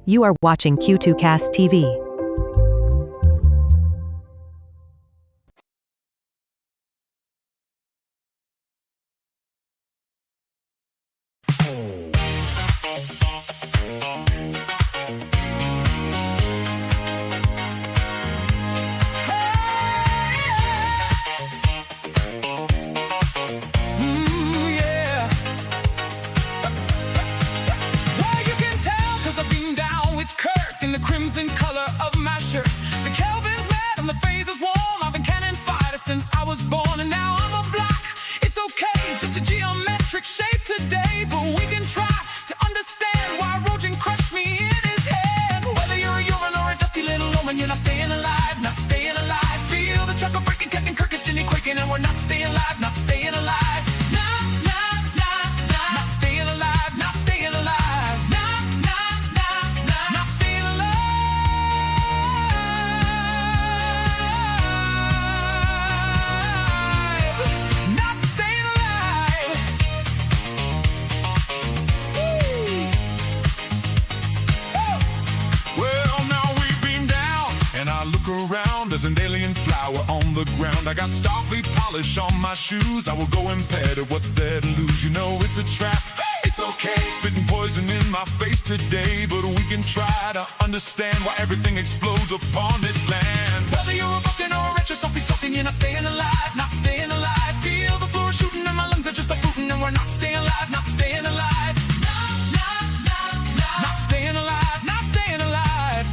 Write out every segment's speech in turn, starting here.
You are watching Q2Cast TV. Crimson color of my shirt. The Kelvin's mad and the phase is warm. I've been cannon fighter since I was born, and now I'm a block. It's okay, just a geometric shape today, but we can try to understand why Rojan crushed me in his head. Whether you're a urine or a dusty little omen, you're not staying alive, not staying alive. Feel the chuckle breaking, Captain Kirk is Genndy quaking, and we're not staying alive, not staying alive. Not staying alive, not staying alive. Around, there's an alien flower on the ground. I got starfleet polish on my shoes. I will go impaired at what's there to lose. You know it's a trap, it's okay. Spitting poison in my face today, but we can try to understand why everything explodes upon this land. Whether you're a Vulcan or a retro, something, you're not staying alive, not staying alive. Feel the floor shooting and my lungs are just a booting, and we're not staying alive, not staying alive. Not staying alive, not staying alive.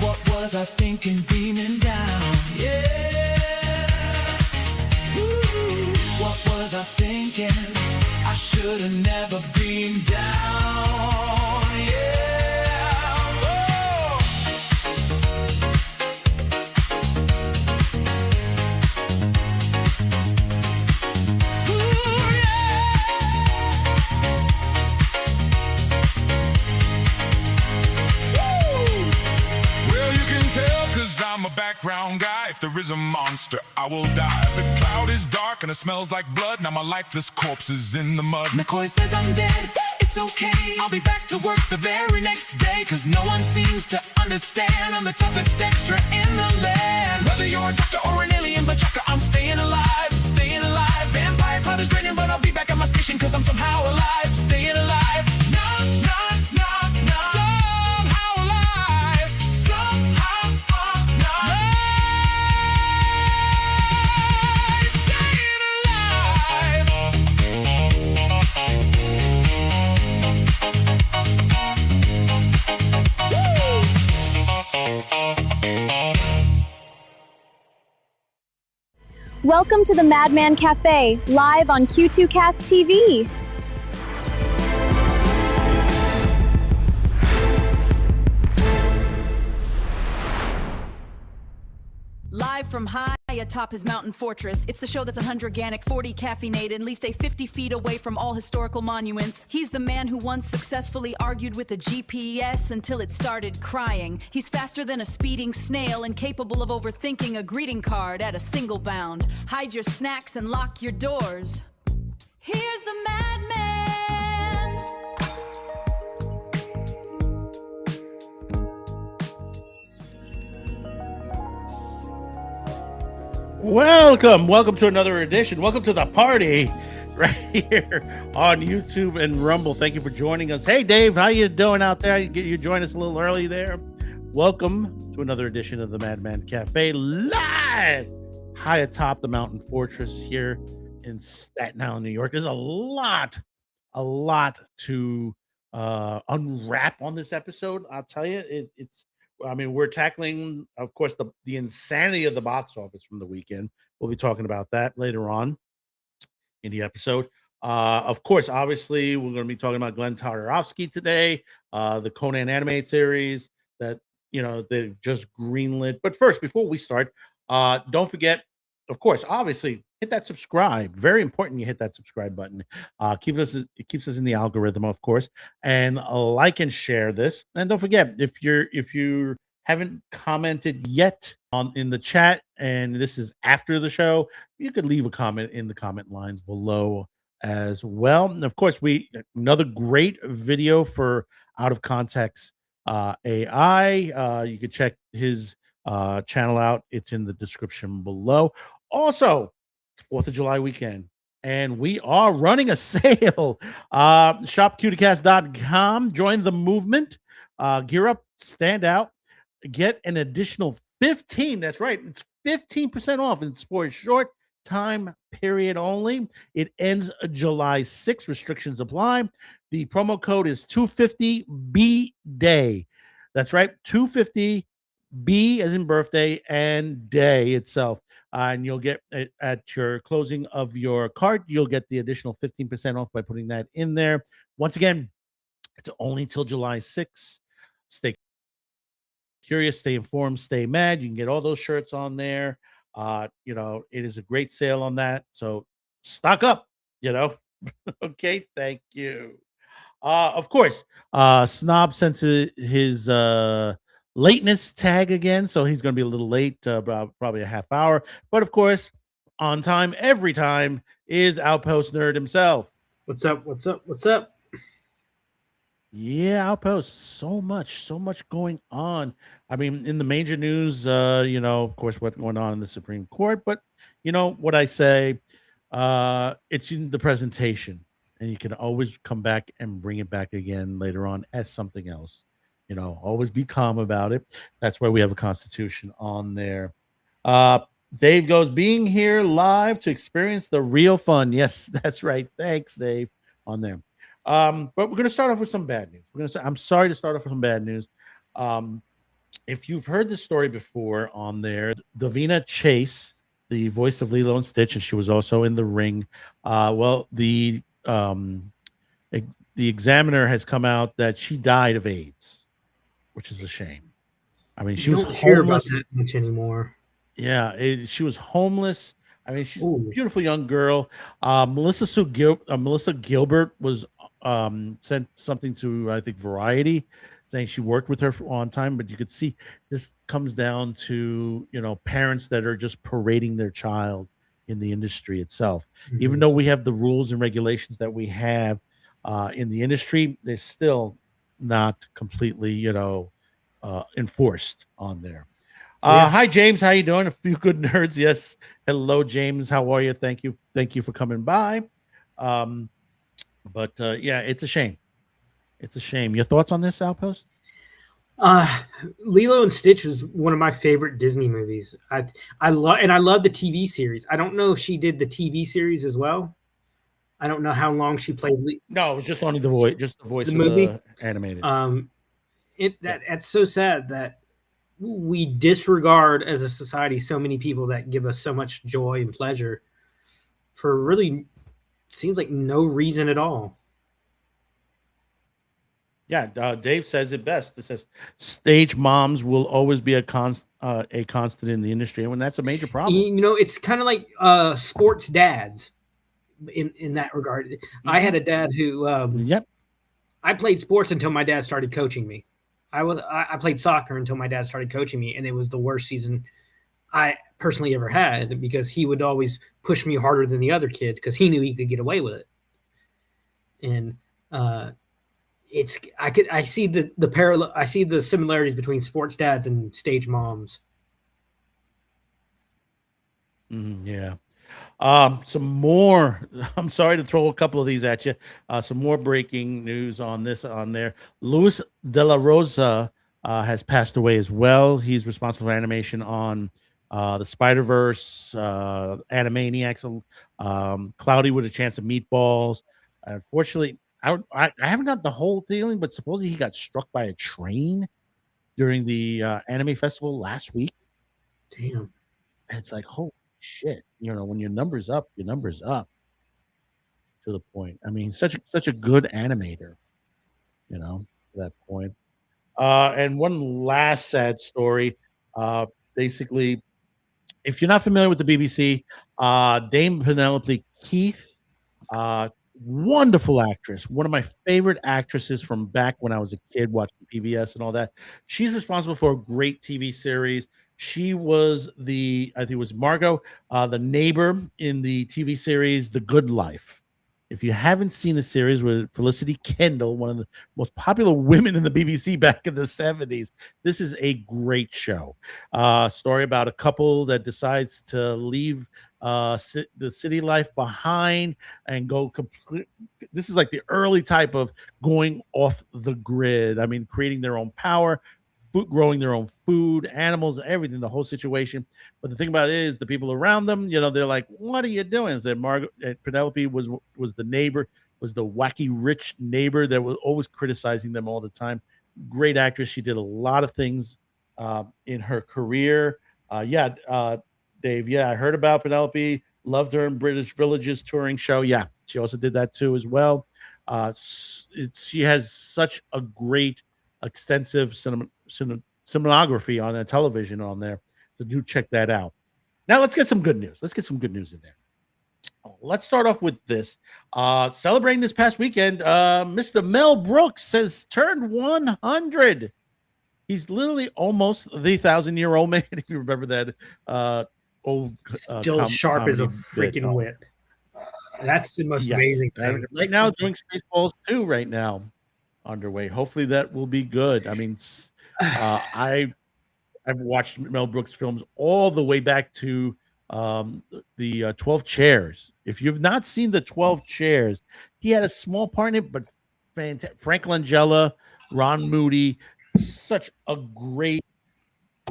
What was I thinking beaming down? Yeah. Ooh. What was I thinking? I should have never beamed down. Yeah. Oh. Ooh, I'm a background guy. If there is a monster, I will die. The cloud is dark and it smells like blood. Now my lifeless corpse is in the mud. McCoy says I'm dead, it's okay. I'll be back to work the very next day, cause no one seems to understand I'm the toughest extra in the land. Whether you're a doctor or an alien bachaka, I'm staying alive, staying alive. Vampire cloud is raining, but I'll be back at my station, cause I'm somehow alive, staying alive. Welcome to the Madman Cafe, live on Q2Cast TV. Live from high atop his mountain fortress, it's the show that's 100 organic, 40 caffeinated, and at least 50 feet away from all historical monuments. He's the man who once successfully argued with a GPS until it started crying. He's faster than a speeding snail and capable of overthinking a greeting card at a single bound. Hide your snacks and lock your doors. Here's the Madman! Welcome to another edition. Welcome to the party right here on YouTube and Rumble. Thank you for joining us. Hey, Dave, how you doing out there? You joined us a little early there. Welcome to another edition of the Madman Cafe, live high atop the mountain fortress here in Staten Island, New York. There's a lot to unwrap on this episode. I'll tell you, we're tackling, of course, the insanity of the box office from the weekend. We'll be talking about that later on in the episode. Of course, obviously, we're going to be talking about Genndy Tartakovsky today, the Conan animated series that, they've just greenlit. But first, before we start, don't forget, of course, obviously, hit that subscribe. Very important you hit that subscribe button. It keeps us in the algorithm, of course, and like and share this. And don't forget, if you haven't commented yet on in the chat, and this is after the show, you could leave a comment in the comment lines below as well. And of course, we another great video for out of context AI. You could check his channel out. It's in the description below. Also, it's 4th of July weekend, and we are running a sale. Shopcuticast.com. Join the movement. Gear up, stand out, get an additional 15. That's right. It's 15% off. It's for a short time period only. It ends July 6th. Restrictions apply. The promo code is 250B day. That's right. 250 B as in birthday and day itself. And you'll get it at your closing of your cart. You'll get the additional 15% off by putting that in there. Once again, it's only till July 6th. Stay curious, stay informed, stay mad. You can get all those shirts on there. It is a great sale on that. So stock up, you know. Okay, thank you. Of course, Snob sent his lateness tag again, so he's going to be a little late, about probably a half hour. But of course, on time every time is Outpost Nerd himself. What's up? What's up? What's up? Yeah, Outpost. So much going on. I mean, in the major news, of course, what's going on in the Supreme Court. But you know what I say, it's in the presentation, and you can always come back and bring it back again later on as something else. Always be calm about it. That's why we have a constitution on there. Dave goes, being here live to experience the real fun. Yes, that's right. Thanks, Dave, on there. But we're going to start off with some bad news. I'm sorry to start off with some bad news. If you've heard this story before on there, Davina Chase, the voice of Lilo and Stitch, and she was also in The Ring. The Examiner has come out that she died of AIDS, which is a shame. I mean, she was hear about homeless. that much anymore. Yeah, she was homeless. I mean, she's a beautiful young girl. Melissa Gilbert was sent something to, I think, Variety, saying she worked with her on time. But you could see this comes down to parents that are just parading their child in the industry itself. Mm-hmm. Even though we have the rules and regulations that we have in the industry, they're still not completely enforced on there. Hi James, how you doing? A few good nerds. Yes, hello James, how are you? Thank you for coming by. It's a shame. Your thoughts on this, Outpost? Lilo and Stitch was one of my favorite Disney movies. I love the TV series. I don't know if she did the TV series as well. I don't know how long she played. No, it was just only the voice, the movie, the animated. That's so sad that we disregard as a society so many people that give us so much joy and pleasure for really seems like no reason at all. Yeah, Dave says it best. It says stage moms will always be a constant in the industry, and when that's a major problem. It's kind of like sports dads in that regard. Mm-hmm. I had a dad who I played sports until my dad started coaching me. I played soccer until my dad started coaching me, and it was the worst season I personally ever had because he would always push me harder than the other kids because he knew he could get away with it. And I see the parallel. I see the similarities between sports dads and stage moms. Yeah. Some more. I'm sorry to throw a couple of these at you. Some more breaking news on there. Luis de la Rosa has passed away as well. He's responsible for animation on the Spider-Verse, Animaniacs, Cloudy with a Chance of Meatballs. Unfortunately, I haven't got the whole feeling, but supposedly he got struck by a train during the anime festival last week. Damn. And it's like, holy shit, when your number's up to the point. I mean, such a good animator, to that point. And one last sad story. Basically, if you're not familiar with the BBC, Dame Penelope Keith, wonderful actress, one of my favorite actresses from back when I was a kid watching PBS and all that. She's responsible for a great TV series. She was I think it was Margot, the neighbor in the TV series The Good Life. If you haven't seen the series with Felicity Kendall, one of the most popular women in the BBC back in the 70s, this is a great show. Story about a couple that decides to leave the city life behind and go complete. This is like the early type of going off the grid. I mean, creating their own power, growing their own food, animals, everything, the whole situation. But the thing about it is the people around them, they're like, what are you doing? And said Margaret Penelope was the neighbor, was the wacky rich neighbor that was always criticizing them all the time. Great actress. She did a lot of things in her career. Dave, I heard about Penelope. Loved her in British Villages touring show. Yeah, she also did that too as well. She has such a great, extensive cinematography on the television on there. So do check that out. Now let's get some good news. Let's get some good news in there. Let's start off with this. Celebrating this past weekend, Mr. Mel Brooks has turned 100. He's literally almost the 1,000-year-old man. If you remember that old, still sharp as a freaking whip. That's the most amazing thing. Right now, doing Spaceballs 2 right now underway. Hopefully that will be good. I mean, I've watched Mel Brooks films all the way back to the 12 Chairs. If you've not seen the 12 Chairs, he had a small part in it, but fantastic. Frank Langella, Ron Moody, such a great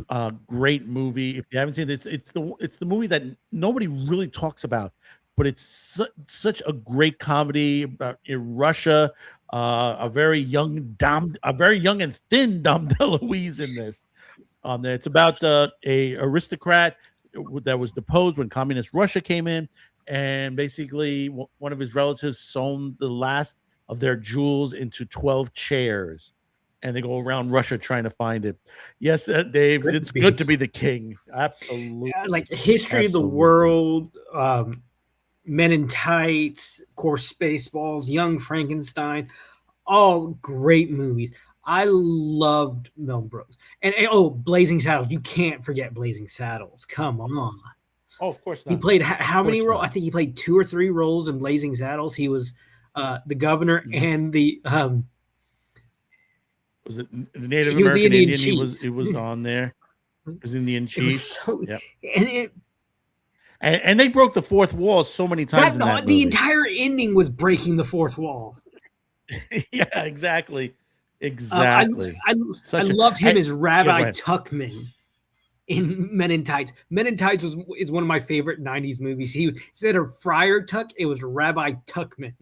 movie. If you haven't seen it, it's the movie that nobody really talks about, but it's such a great comedy about in Russia. A very young and thin Dom DeLuise in this. There, it's about a aristocrat that was deposed when communist Russia came in, and basically one of his relatives sewn the last of their jewels into 12 chairs, and they go around Russia trying to find it. Yes, Dave, it's good to be the king. Absolutely. Like History of the World, Men in Tights, of course, Spaceballs, Young Frankenstein, all great movies. I loved Mel Brooks. And Blazing Saddles. You can't forget Blazing Saddles. Come on. Oh, of course not. He played how many roles? I think he played 2 or 3 roles in Blazing Saddles. He was the governor and the was it the Native American Indian? He was on there. He was Indian chief. And they broke the fourth wall so many times. The entire ending was breaking the fourth wall. Yeah, exactly. I loved him as Rabbi Tuckman in Men in Tights. Men in Tights is one of my favorite 90s movies. Instead of Friar Tuck, it was Rabbi Tuckman.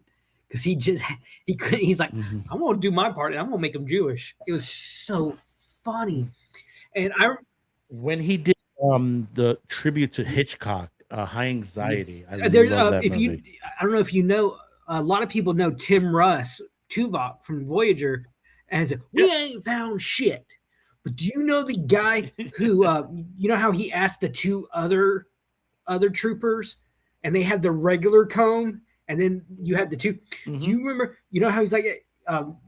Because he's like, I'm going to do my part and I'm going to make him Jewish. It was so funny. And when he did the tribute to Hitchcock, High Anxiety. I love that movie. I don't know if you know, a lot of people know Tim Russ, Tuvok from Voyager, and we ain't found shit. But do you know the guy who, you know how he asked the 2 other troopers, and they had the regular comb, and then you had the 2. Do you remember? You know how he's like,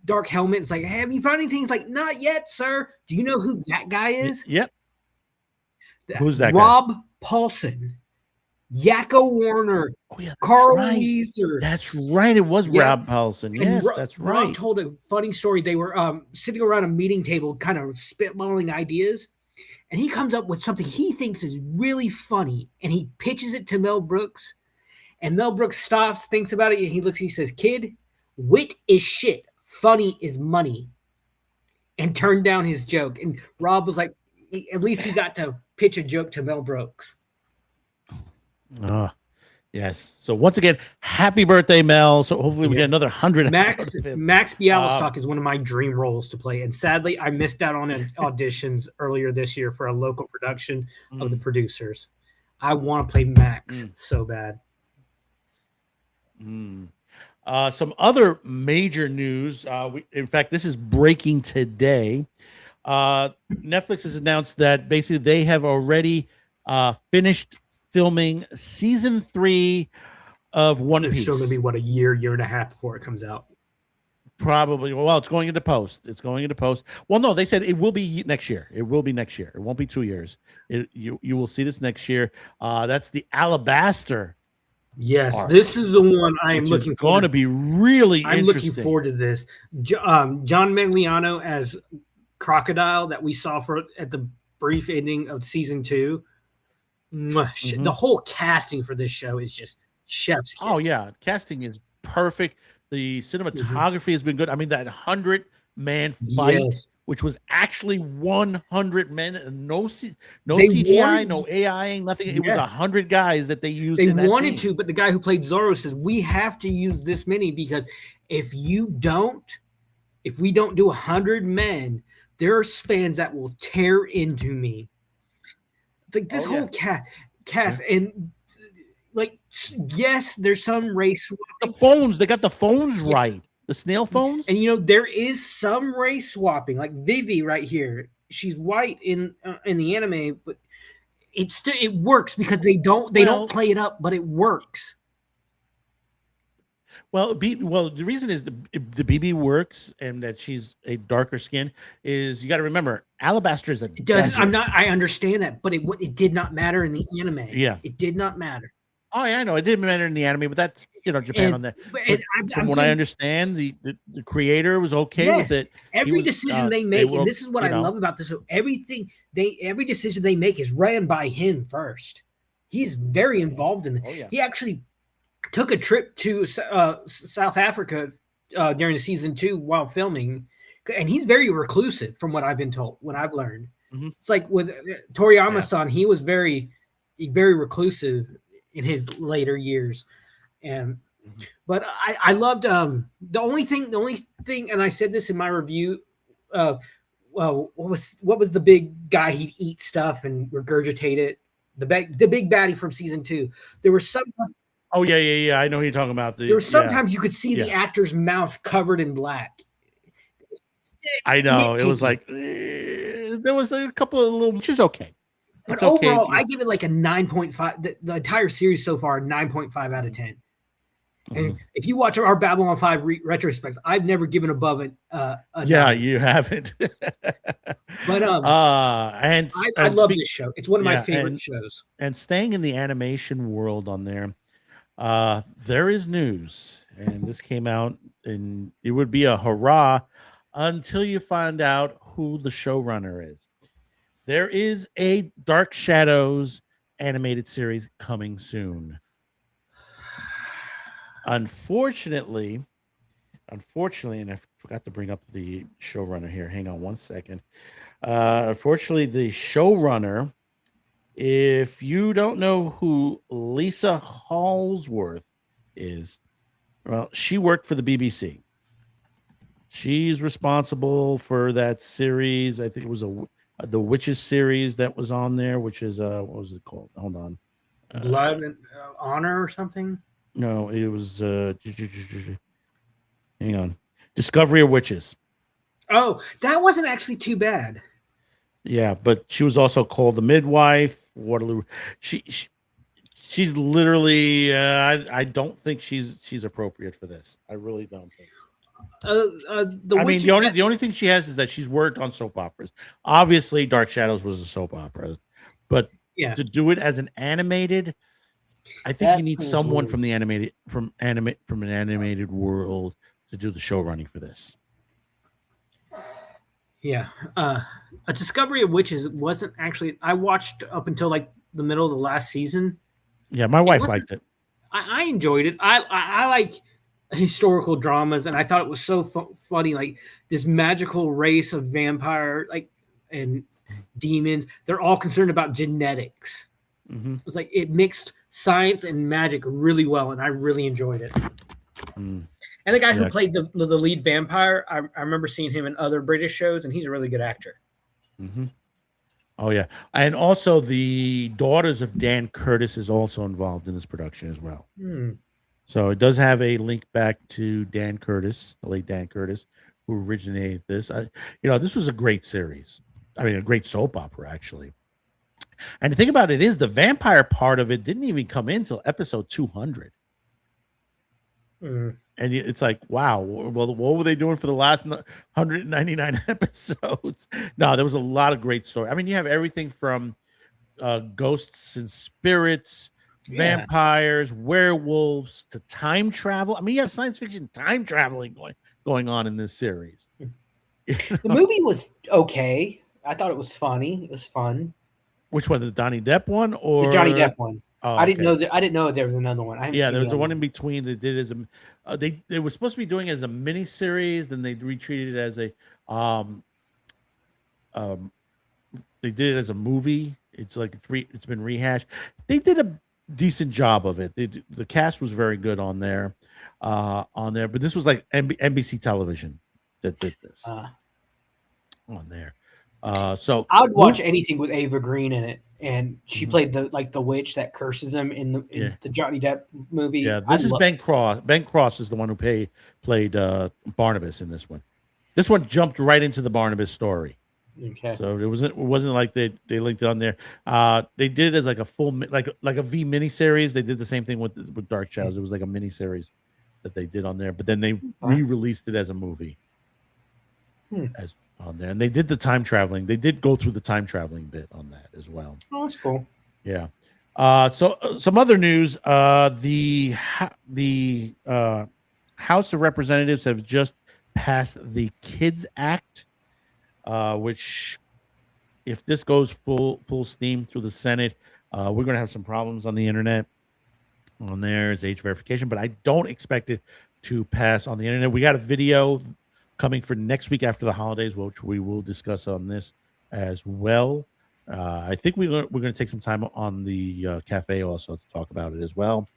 dark helmet. It's like, hey, have you found anything? He's like, not yet, sir. Do you know who that guy is? Yep. Who's that Rob guy? Paulson. Yakko Warner, Carl Weezer. That's right. It was Rob Paulson. Yes, that's right. Rob told a funny story. They were sitting around a meeting table, kind of spitballing ideas, and he comes up with something he thinks is really funny, and he pitches it to Mel Brooks, and Mel Brooks stops, thinks about it, and he says, "Kid, wit is shit. Funny is money," and turned down his joke. And Rob was like, at least he got to pitch a joke to Mel Brooks. Yes. So once again, happy birthday, Mel. So hopefully we get another 100. Max Bialystock is one of my dream roles to play, and sadly, I missed out on auditions earlier this year for a local production of The Producers. I want to play Max so bad. Some other major news. In fact, this is breaking today. Netflix has announced that basically they have already finished filming season 3 of One It's Piece. still going to be what, a year and a half before it comes out. Probably. Well, it's going into post. Well, no, they said it will be next year. It will be next year. It won't be 2 years. You will see this next year. That's the Alabaster. Yes, arc, this is the one I am looking forward. Going to be really I'm interesting. looking forward to this. John Magliano as Crocodile that we saw at the brief ending of season 2. The whole casting for this show is just chef's kiss. Oh yeah, casting is perfect. The cinematography has been good. I mean, that 100-man fight, which was actually 100 men, and no CGI, no AI, nothing. It was 100 guys that they used. They wanted to, but the guy who played Zorro says we have to use this many because if we don't do 100 men, there are fans that will tear into me. Like this whole cast and. Like, yes, there's some race. The phones, they got the phones right. The snail phones. And, there is some race swapping. Like Vivi right here. She's white in the anime, but it works because they don't play it up, but it works. Well, the reason is the BB works and that she's a darker skin is you got to remember Alabaster is a desert. I understand that, but it did not matter in the anime. Yeah. It did not matter. Oh yeah, I know it didn't matter in the anime, but that's Japan on that. From what I understand, the creator was okay with it. Every decision they make, and this is what I love about this. Every decision they make is ran by him first. He's very involved in it. Oh, yeah. He actually took a trip to South Africa during the season 2 while filming, and he's very reclusive from what I've been told. What I've learned, it's like with Toriyama-san, he was very reclusive in his later years, but I loved the only thing, and I said this in my review. Well, what was the big guy? He'd eat stuff and regurgitate it. The big baddie from season 2. There were some. Oh yeah. I know who you're talking about. There was sometimes you could see the actor's mouth covered in black. I know it was like there was a couple of little, which is okay. But overall, I give it like a 9.5. The entire series so far, 9.5 out of 10. And if you watch our Babylon 5 retrospects, I've never given above it. You haven't. But I love this show. It's one of my favorite shows. And staying in the animation world on there is news, and this came out, and it would be a hurrah until you find out who the showrunner is. There is a Dark Shadows animated series coming soon. Unfortunately, and I forgot to bring up the showrunner here. Hang on one second. Unfortunately, the showrunner, if you don't know who Lisa Hallsworth is, well, she worked for the BBC. She's responsible for that series. I think it was the Witches series that was on there, which is what was it called? Hold on, Blood and Honor or something. No, it was hang on, Discovery of Witches. Oh, that wasn't actually too bad. Yeah, but she was also called the Midwife. Waterloo. She's literally. I don't think she's appropriate for this. I really don't think so. The only thing she has is that she's worked on soap operas. Obviously, Dark Shadows was a soap opera, but to do it as an animated, I think you need someone from the from an animated world to do the show running for this. Yeah, a Discovery of Witches wasn't actually. I watched up until like the middle of the last season. Yeah, my wife liked it. I enjoyed it. I like historical dramas, and I thought it was so funny. Like this magical race of vampire, and demons. They're all concerned about genetics. It's like it mixed science and magic really well, and I really enjoyed it. And the guy who played the lead vampire, I remember seeing him in other British shows, and he's a really good actor. Oh yeah, and also the daughters of Dan Curtis is also involved in this production as well. So it does have a link back to Dan Curtis, the late Dan Curtis, who originated this. This was a great series. I mean, a great soap opera actually. And the thing about it is the vampire part of it didn't even come in until episode 200. And it's like, wow, well, what were they doing for the last 199 episodes? No, there was a lot of great story. I mean, you have everything from ghosts and spirits, vampires, werewolves, to time travel. I mean, you have science fiction time traveling going on in this series. The movie was okay. I thought it was funny. It was fun. Which one, the Johnny Depp one or the Johnny Depp one? Oh, I didn't know that. I didn't know there was another one. Yeah, there was a one in between. They did as a they were supposed to be doing it as a mini series, then they retreated it as a they did it as a movie. It's like it's been rehashed. They did a decent job of it. The cast was very good on there, but this was like NBC television that did this on there. So I would watch anything with Ava Green in it, and she played the witch that curses him in the Johnny Depp movie. Yeah, this is Ben Cross. Ben Cross is the one who played Barnabas in this one. This one jumped right into the Barnabas story. Okay. So it wasn't like they linked it on there. They did it as like a full like a V miniseries. They did the same thing with Dark Shadows. It was like a miniseries that they did on there, but then they re-released it as a movie. As on there, and they did the time traveling. They did go through the time traveling bit on that as well. Oh, that's cool. Yeah. So some other news. The House of Representatives have just passed the Kids Act, which, if this goes full steam through the Senate, we're going to have some problems on the internet. On there is age verification, but I don't expect it to pass on the internet. We got a video coming for next week after the holidays, which we will discuss on this as well. I think we're going to take some time on the cafe also to talk about it as well.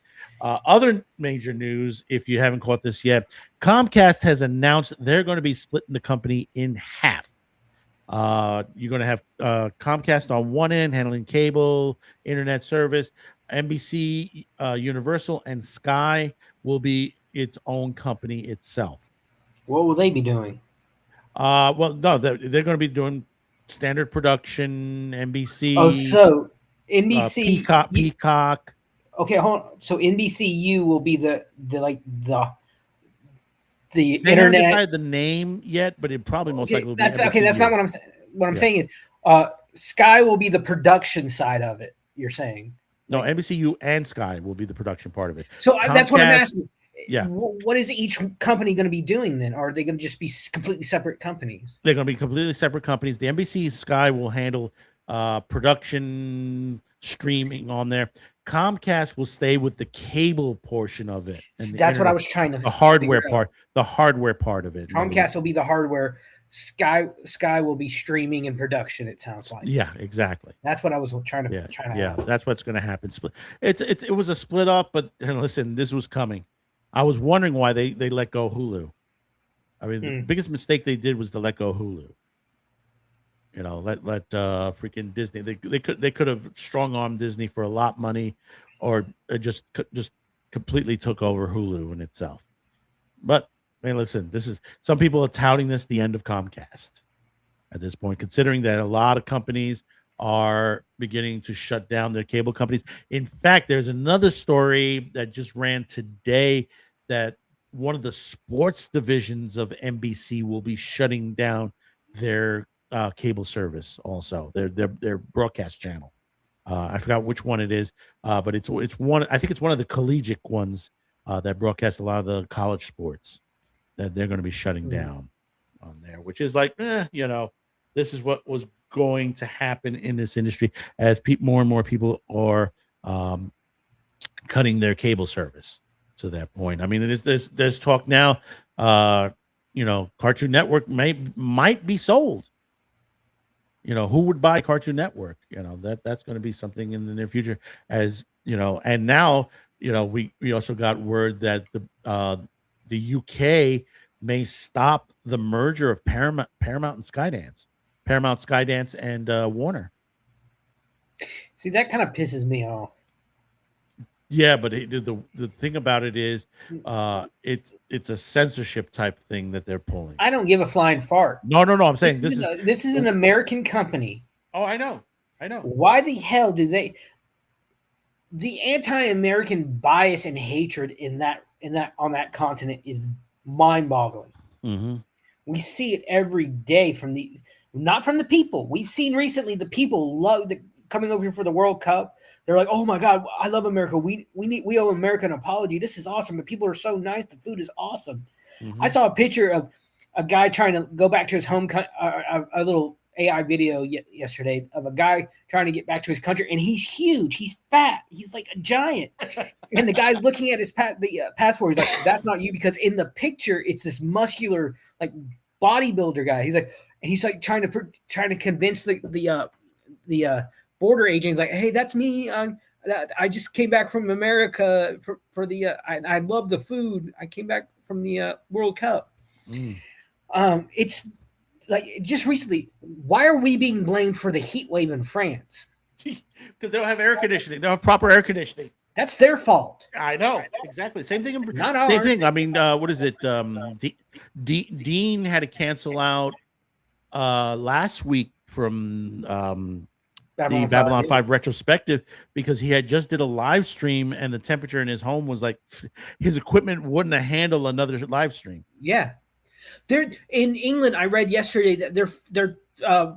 Other major news, if you haven't caught this yet, Comcast has announced they're going to be splitting the company in half. You're going to have Comcast on one end, handling cable, internet service. NBC, Universal, and Sky will be its own company itself. What will they be doing? Well, no, they're going to be doing standard production, NBC. Oh, so NBC Peacock. Okay, hold on. So NBCU will be the they internet. haven't decided the name yet, but it probably most likely will be NBCU. Okay, that's not what I'm saying. What I'm saying is, Sky will be the production side of it. You're saying? No, NBCU and Sky will be the production part of it. So that's what I'm asking. Yeah. What is each company going to be doing then? Or are they going to just be completely separate companies? They're going to be completely separate companies. The NBC Sky will handle production, streaming on there. Comcast will stay with the cable portion of it. That's what I was trying to. The hardware part. The hardware part of it. Comcast will be the hardware. Sky will be streaming and production. It sounds like. Yeah, exactly. That's what I was trying to. Yeah, that's what's going to happen. It was a split up, but listen, this was coming. I was wondering why they let go Hulu. I mean, the biggest mistake they did was to let go Hulu. You know, let freaking Disney. They could have strong armed Disney for a lot of money, or just completely took over Hulu in itself. But hey, listen, some people are touting this the end of Comcast at this point, considering that a lot of companies are beginning to shut down their cable companies. In fact, there's another story that just ran today that one of the sports divisions of NBC will be shutting down their cable service also, their broadcast channel. I forgot which one it is, but it's one. I think it's one of the collegiate ones that broadcasts a lot of the college sports that they're going to be shutting down on there, which is like, this is what was going to happen in this industry as more and more people are cutting their cable service to that point. I mean, there's talk now, Cartoon Network might be sold. Who would buy Cartoon Network? That's going to be something in the near future, as and now, we also got word that the UK may stop the merger of Paramount and Skydance. Paramount, Skydance, and Warner. See, that kind of pisses me off. Yeah, but the thing about it is, it's a censorship type thing that they're pulling. I don't give a flying fart. No. I'm saying this is an American company. Oh, I know. I know. Why the hell do they? The anti-American bias and hatred in that on that continent is mind-boggling. Mm-hmm. We see it every day from not from the people. We've seen recently the people love coming over here for the World Cup. They're like, "Oh my God, I love America. We owe America an apology. This is awesome. The people are so nice. The food is awesome." Mm-hmm. I saw a picture of a guy trying to go back to his home, a little AI video yesterday of a guy trying to get back to his country, and he's huge. He's fat. He's like a giant. And the guy's looking at his passport. He's like, "That's not you," because in the picture it's this muscular like bodybuilder guy. He's like trying to convince the border agent. He's like, "Hey, that's me. I just came back from America for the I love the food. I came back from the World Cup." It's like just recently. Why are we being blamed for the heat wave in France? Because they don't have air conditioning. They don't have proper air conditioning. That's their fault. I know exactly. Same thing. Not ours. Same thing. I mean, what is it? Dean had to cancel out last week from the Babylon 5 retrospective because he had just did a live stream and the temperature in his home was like his equipment wouldn't have handled another live stream. Yeah. They're in England. I read yesterday that they're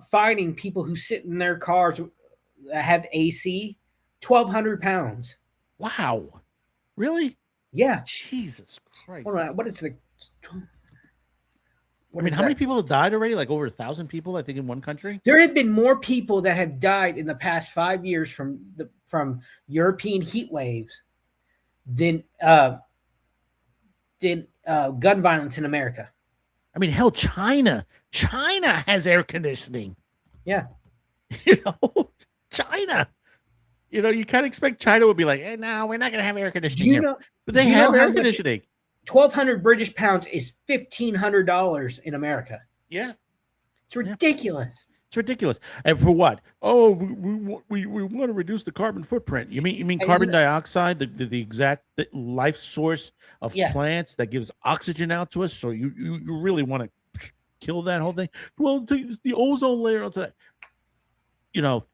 fining people who sit in their cars that have AC £1,200. Wow, really? Yeah. Jesus Christ. What is the? I mean, how many people have died already? Like over 1,000 people, I think, in one country. There have been more people that have died in the past 5 years from European heat waves than gun violence in America. I mean, hell, China has air conditioning. Yeah. China. You kind of expect China would be like, "Hey, no, we're not going to have air conditioning here." But they you have know air conditioning. 1,200 British pounds is $1,500 in America. Yeah. It's ridiculous. It's ridiculous. And for what? Oh, we want to reduce the carbon footprint. You mean carbon dioxide, the exact life source of plants that gives oxygen out to us? So you really want to kill that whole thing? Well, the ozone layer onto that.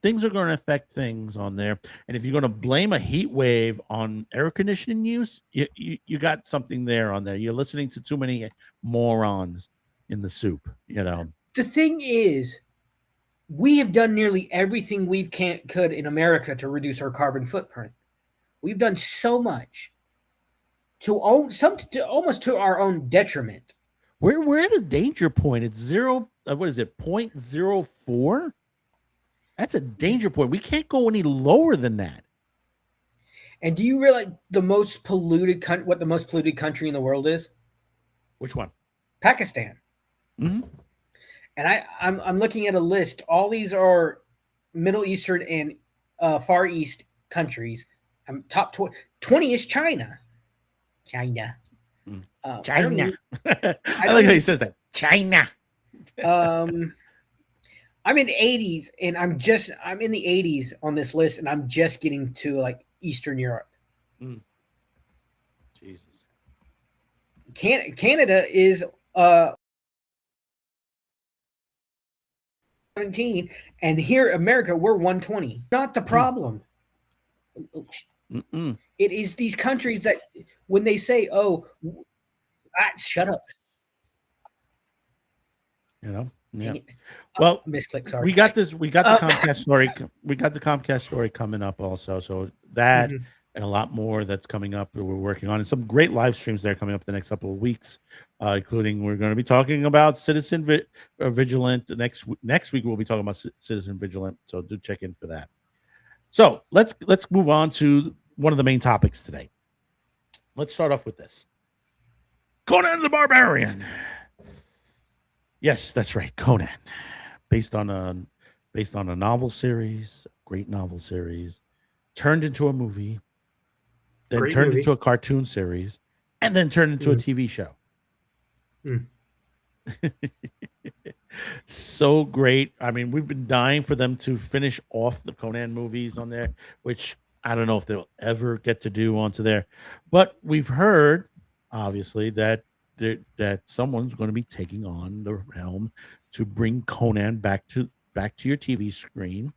Things are going to affect things on there. And if you're going to blame a heat wave on air conditioning use, you got something there on there. You're listening to too many morons in the soup, The thing is, we have done nearly everything we could in America to reduce our carbon footprint. We've done so much almost to our own detriment. We're at a danger point. It's zero. What is it? 0.04? That's a danger point. We can't go any lower than that. And do you realize what the most polluted country in the world is? Which one? Pakistan. Mm-hmm. And I'm looking at a list. All these are Middle Eastern and Far East countries. Top 20 is China. China. China. I like how he says that. China. I'm in the 80s, and I'm in the 80s on this list, and I'm just getting to like Eastern Europe. Jesus. Canada is 17, and here America we're 120. Not the problem. It is these countries that when they say, "Oh, shut up," Yeah. Well, misclick. Sorry. We got this. We got the Comcast story. We got the Comcast story coming up also. So that and a lot more that's coming up that we're working on, and some great live streams that are coming up the next couple of weeks, including we're going to be talking about Citizen Vigilant next week. We'll be talking about Citizen Vigilant. So do check in for that. So let's move on to one of the main topics today. Let's start off with this. Conan the Barbarian. Yes, that's right, Conan, based on a novel series, great novel series, turned into a movie, then turned into a cartoon series, and then turned into a TV show. So great. I mean, we've been dying for them to finish off the Conan movies on there, which I don't know if they'll ever get to do onto there, but we've heard, obviously, that someone's going to be taking on the helm to bring Conan back to your TV screen.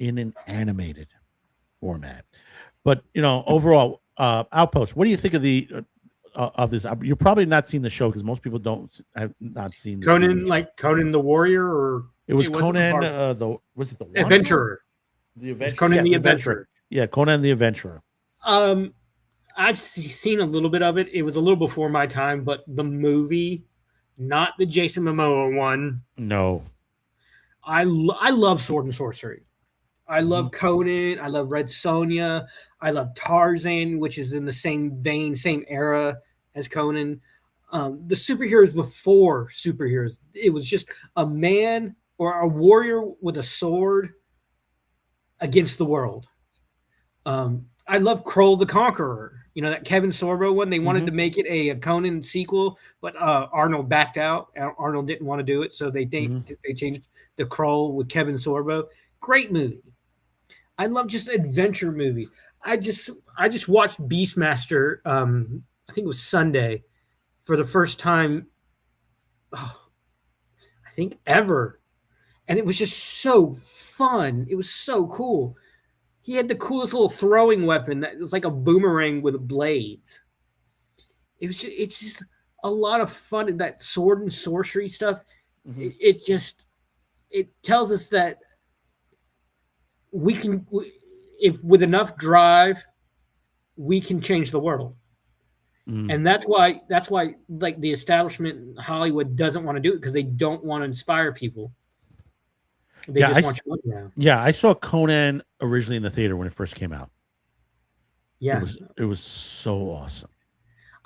in an animated format. But overall, Outpost. What do you think of of this? You're probably not seen the show because most people have not seen the Conan, like Conan the Warrior, or it was Conan. Was it the Adventurer? The Adventurer. Conan the Adventurer. Yeah, Conan the Adventurer. I've seen a little bit of it. It was a little before my time, but the movie, not the Jason Momoa one. No. I love Sword and Sorcery. I love Conan. I love Red Sonja. I love Tarzan, which is in the same vein, same era as Conan. The superheroes before superheroes. It was just a man or a warrior with a sword against the world. I love Kroll the Conqueror. That Kevin Sorbo one. They wanted to make it a Conan sequel, but Arnold backed out. Arnold didn't want to do it, so they changed the Kroll with Kevin Sorbo. Great movie. I love just adventure movies. I just watched Beastmaster. I think it was Sunday for the first time. I think ever, and it was just so fun. It was so cool. He had the coolest little throwing weapon that was like a boomerang with blades. It's just a lot of fun. That sword and sorcery stuff. It tells us that we can, if with enough drive, we can change the world. And that's why like the establishment, Hollywood doesn't want to do it because they don't want to inspire people. They just want you looking around. Yeah, I saw Conan originally in the theater when it first came out. Yeah, it was so awesome.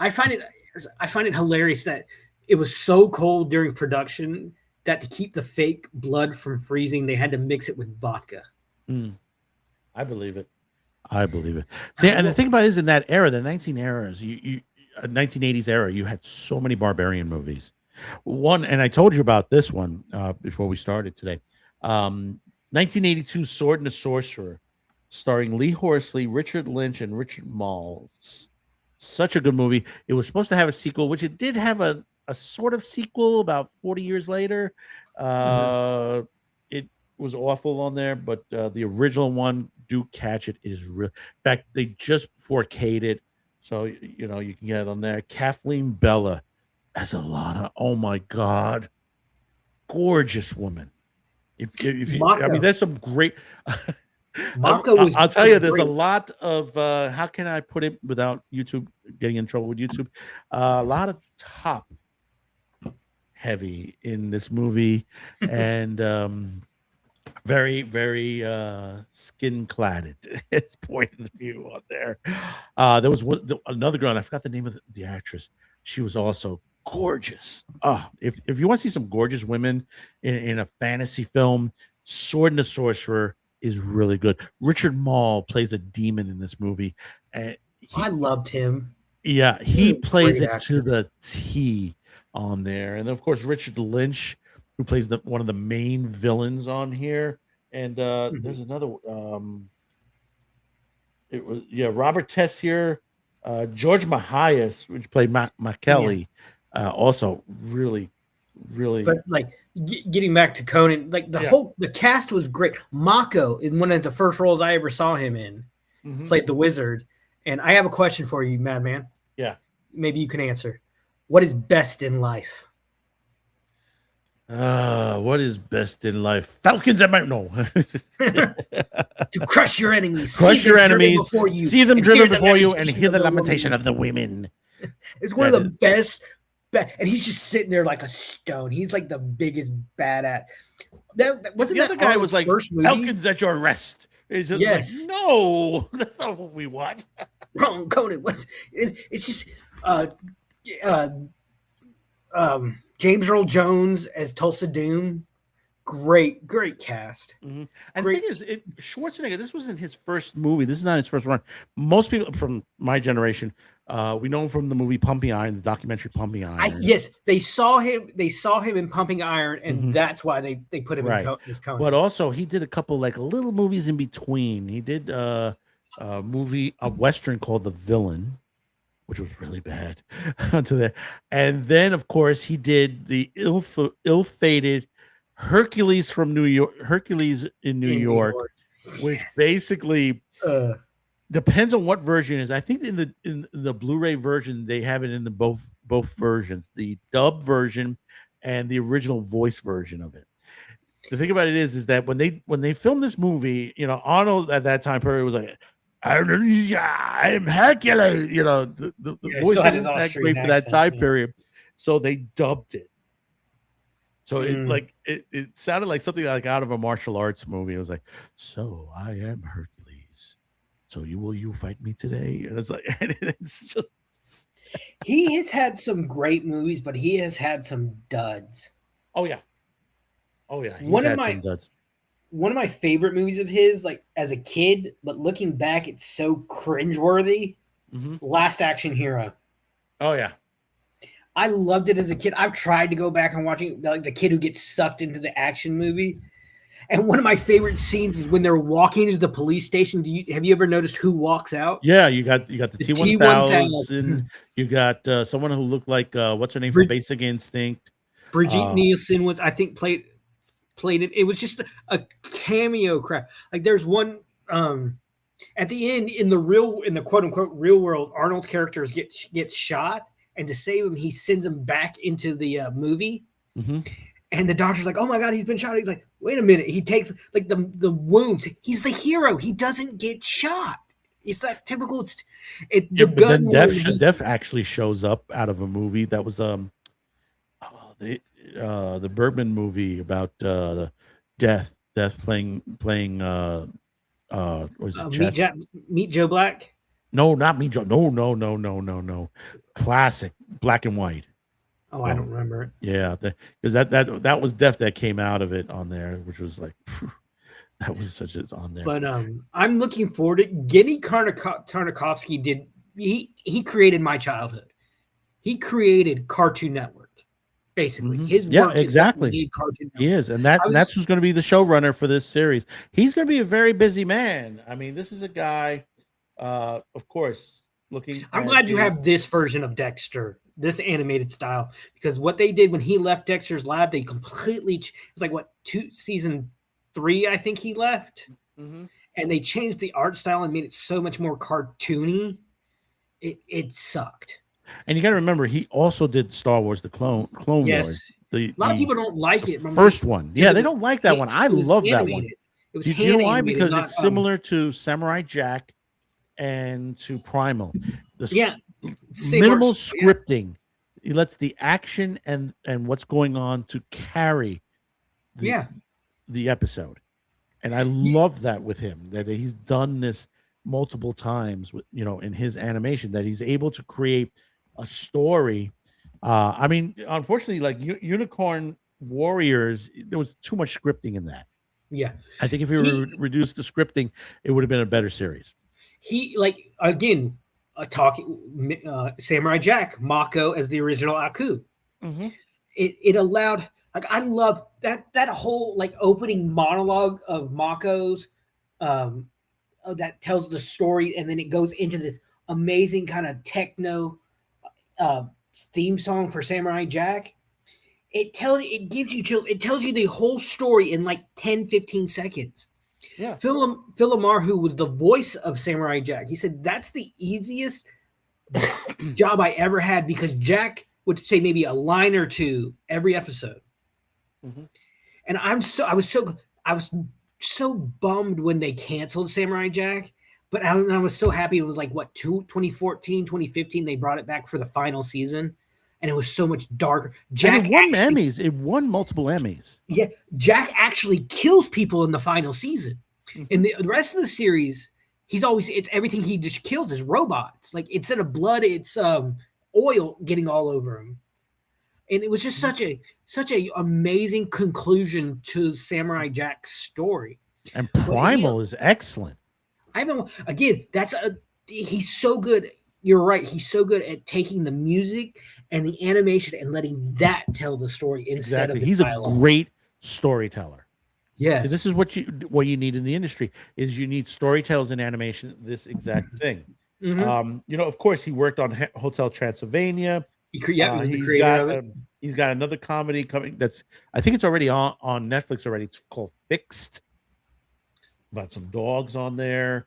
I find it hilarious that it was so cold during production that to keep the fake blood from freezing, they had to mix it with vodka. I believe it. See, and the thing about it is, in that era, the 1980s era, you had so many barbarian movies. One, and I told you about this one before we started today. 1982 Sword and the Sorcerer, starring Lee Horsley, Richard Lynch, and Richard Mall. Such a good movie. It was supposed to have a sequel, which it did have a sort of sequel about 40 years later. It was awful on there, but the original one, do catch it, is real. In fact, they just 4K'd it, so you can get it on there. Kathleen Bella as Alana. Oh my God, gorgeous woman. If you, I mean, there's some great. I'll tell you, there's a lot of how can I put it without YouTube getting in trouble with YouTube? A lot of top heavy in this movie, and very, very skin clad at its point of view on there. There was another girl, and I forgot the name of the actress. She was also gorgeous. If you want to see some gorgeous women in a fantasy film, Sword and the Sorcerer is really good. Richard Mall plays a demon in this movie, and I loved him. Yeah, he plays it to the T on there, and then, of course, Richard Lynch, who plays one of the main villains on here, and there's another. It was Robert Tessier, George Mahias, which played McKelly. Also really, but like getting back to Conan, like the cast was great. Mako in one of the first roles I ever saw him in, played the wizard. And I have a question for you, Madman. Yeah, maybe you can answer. What is best in life? What is best in life? Falcons at my to crush your enemies, see them driven before you, and hear the lamentation of the women. It's one of the best. And he's just sitting there like a stone. He's like the biggest badass. Wasn't the other guy was like Falcons at your arrest? Yes. Like, no, that's not what we want. Wrong, Conan. It's just James Earl Jones as Tulsa Doom. Great cast. And the thing is, Schwarzenegger, this wasn't his first movie. This is not his first run. Most people from my generation, we know him from the movie Pumping Iron, the documentary Pumping Iron. Yes, they saw him in Pumping Iron, and that's why they put him in this Conan. But also, he did a couple like little movies in between. He did a Western called The Villain, which was really bad. And then, of course, he did the ill-fated Hercules in New York. which basically depends on what version it is. I think in the Blu-ray version they have it in the both versions, the dub version and the original voice version of it. The thing about it is that when they filmed this movie, Arnold at that time period was like, I'm Hercules, the voice wasn't that great for that time period, so they dubbed it. So it sounded like something like out of a martial arts movie. It was like, so I am Hercules. So will you fight me today? And it's like, and it's just. He has had some great movies, but he has had some duds. Oh yeah. One of my favorite movies of his, like as a kid, but looking back, it's so cringeworthy. Last Action Hero. Oh yeah. I loved it as a kid. I've tried to go back and watching like the kid who gets sucked into the action movie. And one of my favorite scenes is when they're walking to the police station. Have you ever noticed who walks out? Yeah, you got the T-1000. You got someone who looked like what's her name from Basic Instinct. Brigitte Nielsen was, I think, played it. It was just a cameo crap. Like there's one at the end in the quote unquote real world, Arnold's characters gets shot. And to save him, he sends him back into the movie. And the doctor's like, oh my God, he's been shot. He's like, wait a minute. He takes like the wounds. He's the hero. He doesn't get shot. It's that typical. Then Death actually shows up out of a movie that was the Bergman movie about Death playing was it chess? Meet Joe Black. No, not Meet Joe. No. Classic black and white. Oh, I don't remember it. Yeah, because that was Death that came out of it on there, which was like that was such as on there. But I'm looking forward to Genndy Tartakovsky he created my childhood. He created Cartoon Network, basically. His work exactly. Cartoon Network. He is, and that's who's going to be the showrunner for this series. He's going to be a very busy man. I mean, this is a guy, of course. I'm glad you have this version of Dexter, this animated style, because what they did when he left Dexter's Lab, they completely, it was like season 3, I think he left, and they changed the art style and made it so much more cartoony. It sucked. And you got to remember, he also did Star Wars: The Clone Wars. A lot of people don't like it. First one, yeah, they don't like that one. I love that one. It was you know why? Because it's similar to Samurai Jack and to Primal. Minimal scripting. He lets the action and what's going on to carry the episode. And I love that with him, that he's done this multiple times with, in his animation, that he's able to create a story. I mean, unfortunately, like Unicorn Warriors, there was too much scripting in that. Yeah. I think if he reduced the scripting, it would have been a better series. He talking Samurai Jack, Mako as the original Aku. It allowed, like, I love that whole like opening monologue of Mako's that tells the story, and then it goes into this amazing kind of techno theme song for Samurai Jack. It gives you chills. It tells you the whole story in like 10-15 seconds. Yeah. Phil Lamar, who was the voice of Samurai Jack, he said that's the easiest job I ever had, because Jack would say maybe a line or two every episode. And I was so bummed when they canceled Samurai Jack, but I was so happy. It was like 2014, 2015 they brought it back for the final season, and it was so much darker. Jack won Emmys. It won multiple Emmys. Yeah, Jack actually kills people in the final season. In the rest of the series, it's everything he just kills is robots. Like, instead of blood, it's oil getting all over him. And it was just such a amazing conclusion to Samurai Jack's story. And Primal is excellent. He's so good. You're right. He's so good at taking the music and the animation and letting that tell the story instead of the dialogue. A great storyteller. Yes. So this is what you need in the industry is you need storytellers in animation. This exact thing. Of course, he worked on Hotel Transylvania. He's the creator of it. He's got another comedy coming. I think it's already on Netflix already. It's called Fixed. about some dogs on there.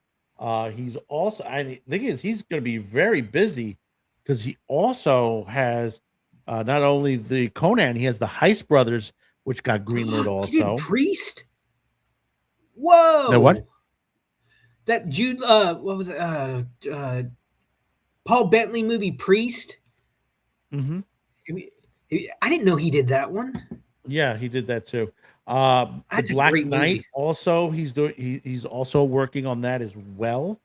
He's also, I think he's going to be very busy because he also has not only the Conan, he has the Heist Brothers, which got greenlit He also. did Priest. Whoa! Now what? That Jude, what was it? Paul Bentley movie Priest. Mm-hmm. I didn't know he did that one. Yeah, he did that too. The Black Knight also, he's also working on that as well.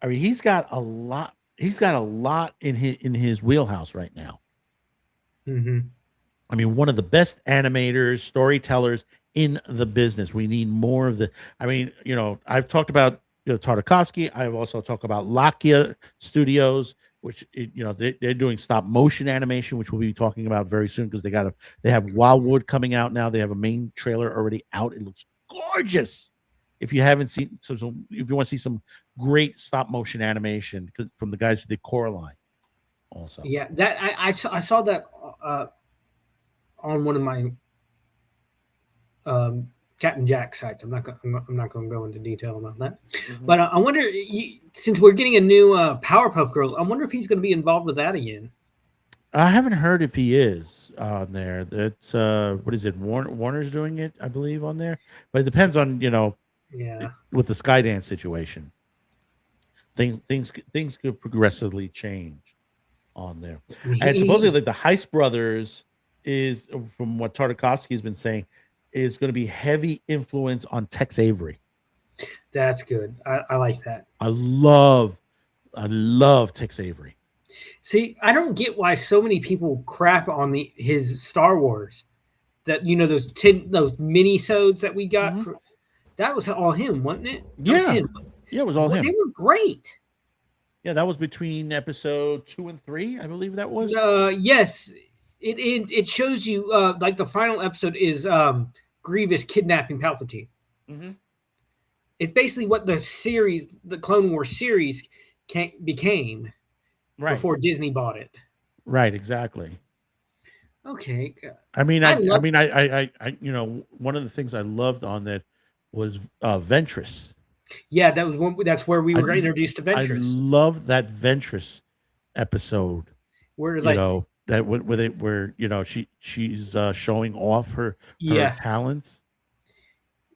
I mean, he's got a lot in his wheelhouse right now. Mm-hmm. I mean, one of the best animators, storytellers in the business. We need more of the. I mean, I've talked about Tartakovsky. I've also talked about Lakia Studios, which they're doing stop motion animation, which we'll be talking about very soon because they have Wildwood coming out now. They have a main trailer already out. It looks gorgeous. If you haven't seen if you want to see some great stop motion animation from the guys who did Coraline, also. Yeah, that I saw that on one of my Captain Jack sites. I'm not going to go into detail about that. Mm-hmm. But I wonder, since we're getting a new Powerpuff Girls, I wonder if he's going to be involved with that again. I haven't heard if he is on there. That's what is it? Warner's doing it, I believe, on there. But it depends on with the Skydance situation. Things could progressively change on there. And supposedly the Heist Brothers is, from what Tartakovsky has been saying, is going to be heavy influence on Tex Avery. That's good. I like that. I love Tex Avery. See, I don't get why so many people crap on his Star Wars. That those mini-sodes that we got. Mm-hmm. That was all him, wasn't it? Yeah, it was all him. They were great. Yeah, that was between episode 2 and 3, I believe that was. Yes, it shows you like the final episode is Grievous kidnapping Palpatine. Mm-hmm. It's basically what the Clone Wars series became before Disney bought it. Right, exactly. Okay. I mean, I one of the things I loved on that was Ventress. Yeah, that's where we were introduced to Ventress. I love that Ventress episode. Where she's showing off her talents.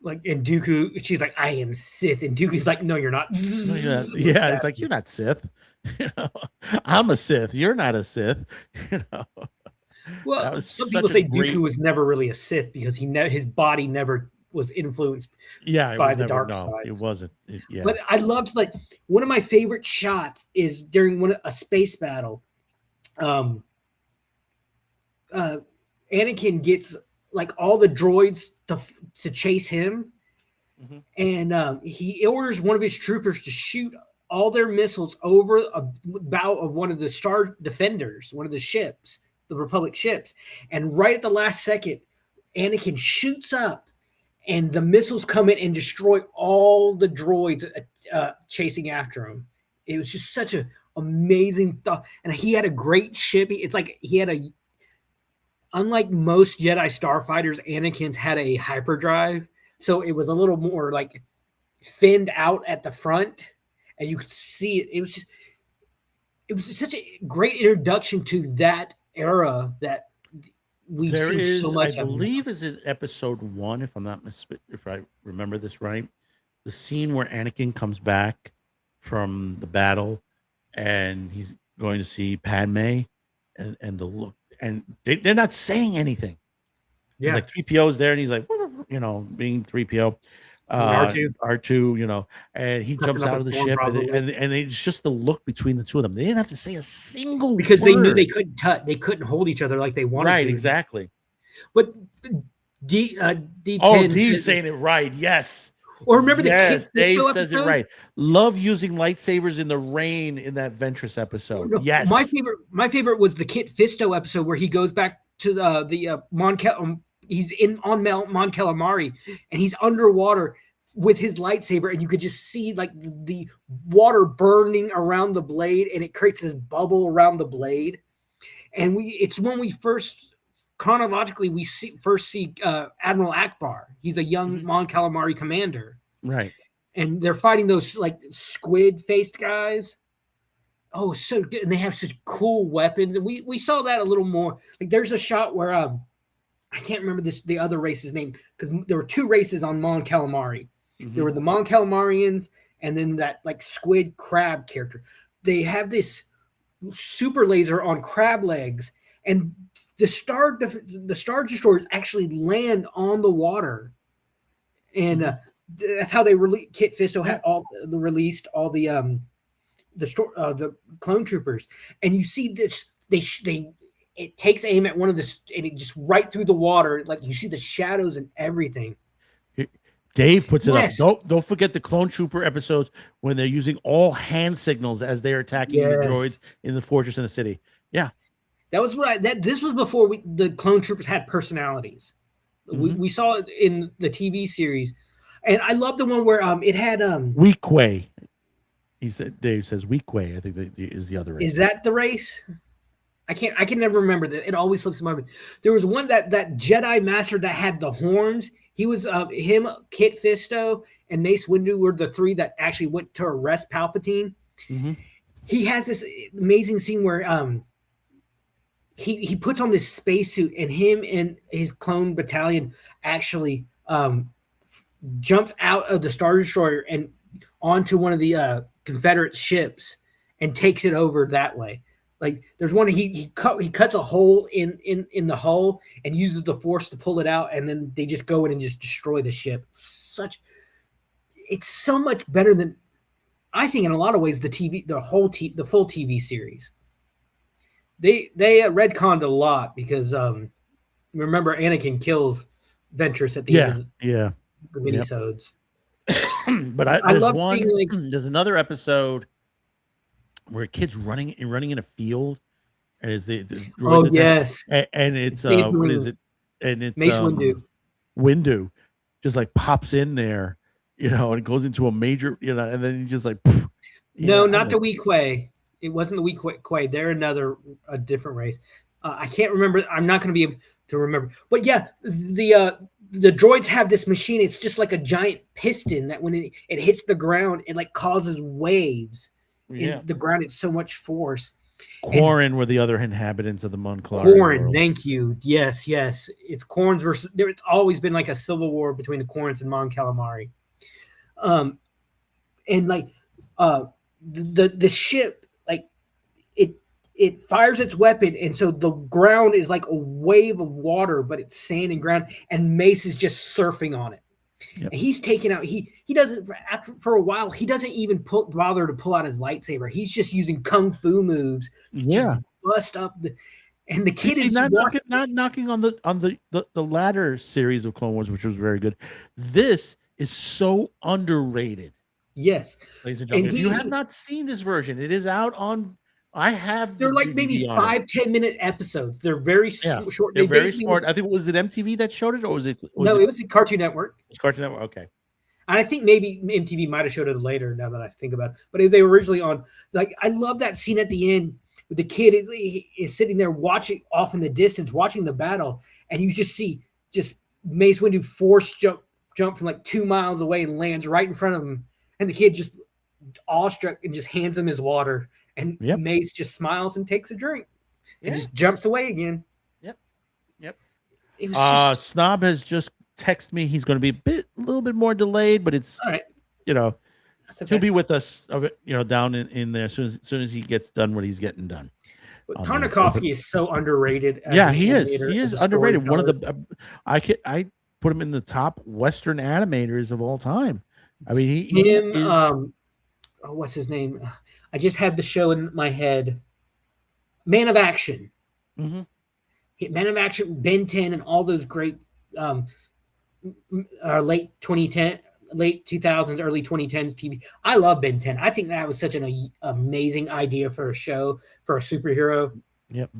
Like, and Dooku, she's like, I am Sith, and Dooku's like, no, you're not. Yeah, it's like, you're not Sith. I'm a Sith. You're not a Sith. Well, some people say Dooku was never really a Sith because his body never was influenced by the dark side. It wasn't. But I loved, like, one of my favorite shots is during a space battle. Anakin gets like all the droids to chase him, mm-hmm. and he orders one of his troopers to shoot all their missiles over a bow of one of the Star Defenders, one of the ships, the Republic ships, and right at the last second, Anakin shoots up, and the missiles come in and destroy all the droids chasing after him. It was just such an amazing thought, and he had a great ship. It's like he had unlike most Jedi starfighters, Anakin's had a hyperdrive, so it was a little more like finned out at the front, and you could see it. It was just such a great introduction to that era that we've seen so much. I believe is in episode 1, if I'm not if I remember this right, the scene where Anakin comes back from the battle and he's going to see Padme, and the look. And they're not saying anything. Yeah, like 3PO's there, and he's like, being 3PO, R2, and he jumps out of the ship, and it's just the look between the two of them. They didn't have to say a single word because they knew they couldn't hold each other like they wanted to. Right, exactly. But D's saying it right. Yes. Or remember Dave says it right. Love using lightsabers in the rain in that Ventress episode. No, yes. My favorite was the Kit Fisto episode where he goes back to the Mon he's on Mon Calamari, and he's underwater with his lightsaber, and you could just see like the water burning around the blade, and it creates this bubble around the blade. And it's when we first chronologically we first see Admiral Akbar. He's a young Mon Calamari commander. Right. And they're fighting those like squid faced guys. Oh, so good. And they have such cool weapons. And we saw that a little more. Like there's a shot where I can't remember the other race's name, because there were two races on Mon Calamari. Mm-hmm. There were the Mon Calamarians and then that like squid crab character. They have this super laser on crab legs, and the star destroyers actually land on the water. And that's how they Kit Fisto had released all the clone troopers. And you see this, it takes aim at one of the, and it just right through the water, like you see the shadows and everything. Dave puts it up. Don't forget the clone trooper episodes when they're using all hand signals as they're attacking the droids in the fortress in the city. Yeah, that was what this was before the clone troopers had personalities. We saw it in the TV series, and I love the one where it had Weequay. He said, Dave says Weequay. I think that is the other race. Is that the race? I can never remember that. It always slips my mind. There was one that Jedi Master that had the horns. He was him, Kit Fisto, and Mace Windu were the three that actually went to arrest Palpatine. Mm-hmm. He has this amazing scene where he puts on this spacesuit, and him and his clone battalion actually jumps out of the Star Destroyer and onto one of the Confederate ships and takes it over that way. Like there's one he cuts a hole in the hull and uses the Force to pull it out, and then they just go in and just destroy the ship. It's so much better than, I think, in a lot of ways, the full TV series. They retconned a lot because remember Anakin kills Ventress at the end of the minisodes. But I love seeing there's another episode where a kid's running in a field, and is the droids attack, and it's what is it? And it's Mace Windu just like pops in there, and it goes into a major, and then he just like not the Weequay. It wasn't the Weequay. They're a different race. I can't remember. I'm not going to be able to remember. But yeah, the droids have this machine. It's just like a giant piston that when it hits the ground, it like causes waves. In the ground, it's so much force. Quarren were the other inhabitants of the Mon Calamari. Quarren, thank you. Yes. It's Quarrens versus. It's always been like a civil war between the Quarrens and Mon Calamari. And like the ship, like it fires its weapon, and so the ground is like a wave of water, but it's sand and ground, and Mace is just surfing on it. Yep. And he's taken out. He doesn't for a while. He doesn't even bother to pull out his lightsaber. He's just using kung fu moves. To bust up and the kid is not knocking on the latter series of Clone Wars, which was very good. This is so underrated. Yes, ladies and gentlemen, if you have not seen this version, it is out on. They're like maybe 5-10 minute episodes. They're very short. They're very short. I think was it MTV that showed it, or was it? It was the Cartoon Network. It's Cartoon Network. Okay. And I think maybe MTV might have showed it later. Now that I think about it, but they were originally on. Like I love that scene at the end with the kid is sitting there watching off in the distance, watching the battle, and you just see Mace Windu force jump from like 2 miles away and lands right in front of him, and the kid just awestruck and just hands him his water. And Mace just smiles and takes a drink and just jumps away again. Yep. Snob has just texted me. He's going to be a little bit more delayed, but it's all right. He'll be with us, down in there as soon as he gets done what he's getting done. But Tartakovsky is so underrated. He is. He is underrated. One of the I put him in the top Western animators of all time. I mean, he is. What's his name? I just had the show in my head. Man of Action. Mm-hmm. Man of Action, Ben 10, and all those great late 2010, late 2000s, early 2010s TV. I love Ben 10. I think that was such an amazing idea for a show, for a superhero. Yep.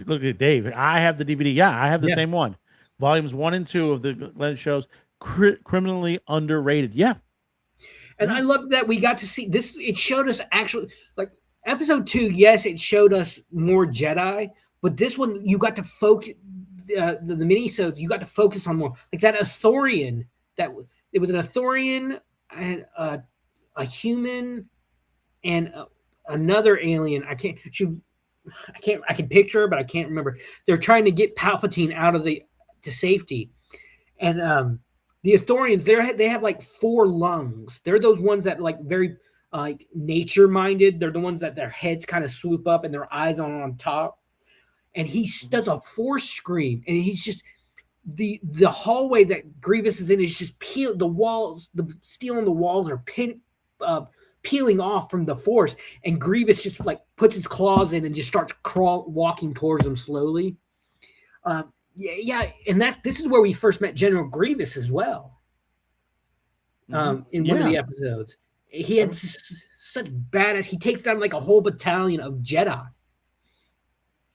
Look at Dave. I have the DVD. Yeah, I have the same one. Volumes 1 and 2 of the Glenn shows. Criminally underrated. Yeah. And I love that we got to see this. It showed us actually, like episode 2. Yes, it showed us more Jedi, but this one you got to focus. The minisodes you got to focus on more, like that Athorian. It was an Athorian a human and another alien. I can picture her, but I can't remember. They're trying to get Palpatine out of to safety, and the Ithorians, they have like 4 lungs. They're those ones that like very like nature minded. They're the ones that their heads kind of swoop up and their eyes on top. And he does a force scream, and he's just the hallway that Grievous is in is just the walls, the steel on the walls are peeling off from the force, and Grievous just like puts his claws in and just starts walking towards them slowly. And this is where we first met General Grievous as well. In one of the episodes, he had such badass. He takes down like a whole battalion of Jedi.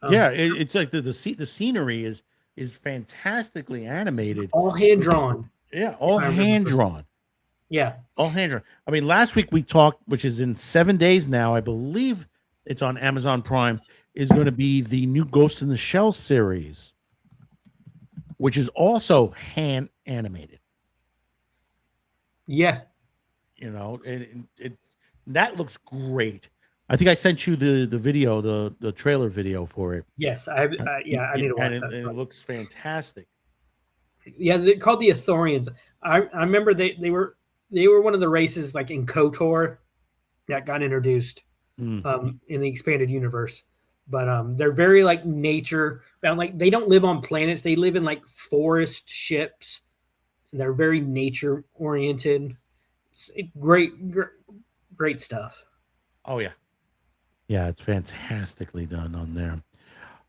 It's like the scenery is fantastically animated, all hand drawn. Yeah, all hand drawn. Yeah, all hand drawn. I mean, last week we talked, which is in 7 days now. I believe it's on Amazon Prime. Is going to be the new Ghost in the Shell series, which is also hand animated. Yeah, that looks great. I think I sent you the video, the trailer video for it. Yes, I need to watch that. And it looks fantastic. Yeah, they're called the Ithorians. I remember they were one of the races like in KOTOR that got introduced in the expanded universe. But they're very like nature bound. Like they don't live on planets; they live in like forest ships, and they're very nature oriented. It's great stuff. Oh yeah. Yeah, it's fantastically done on there.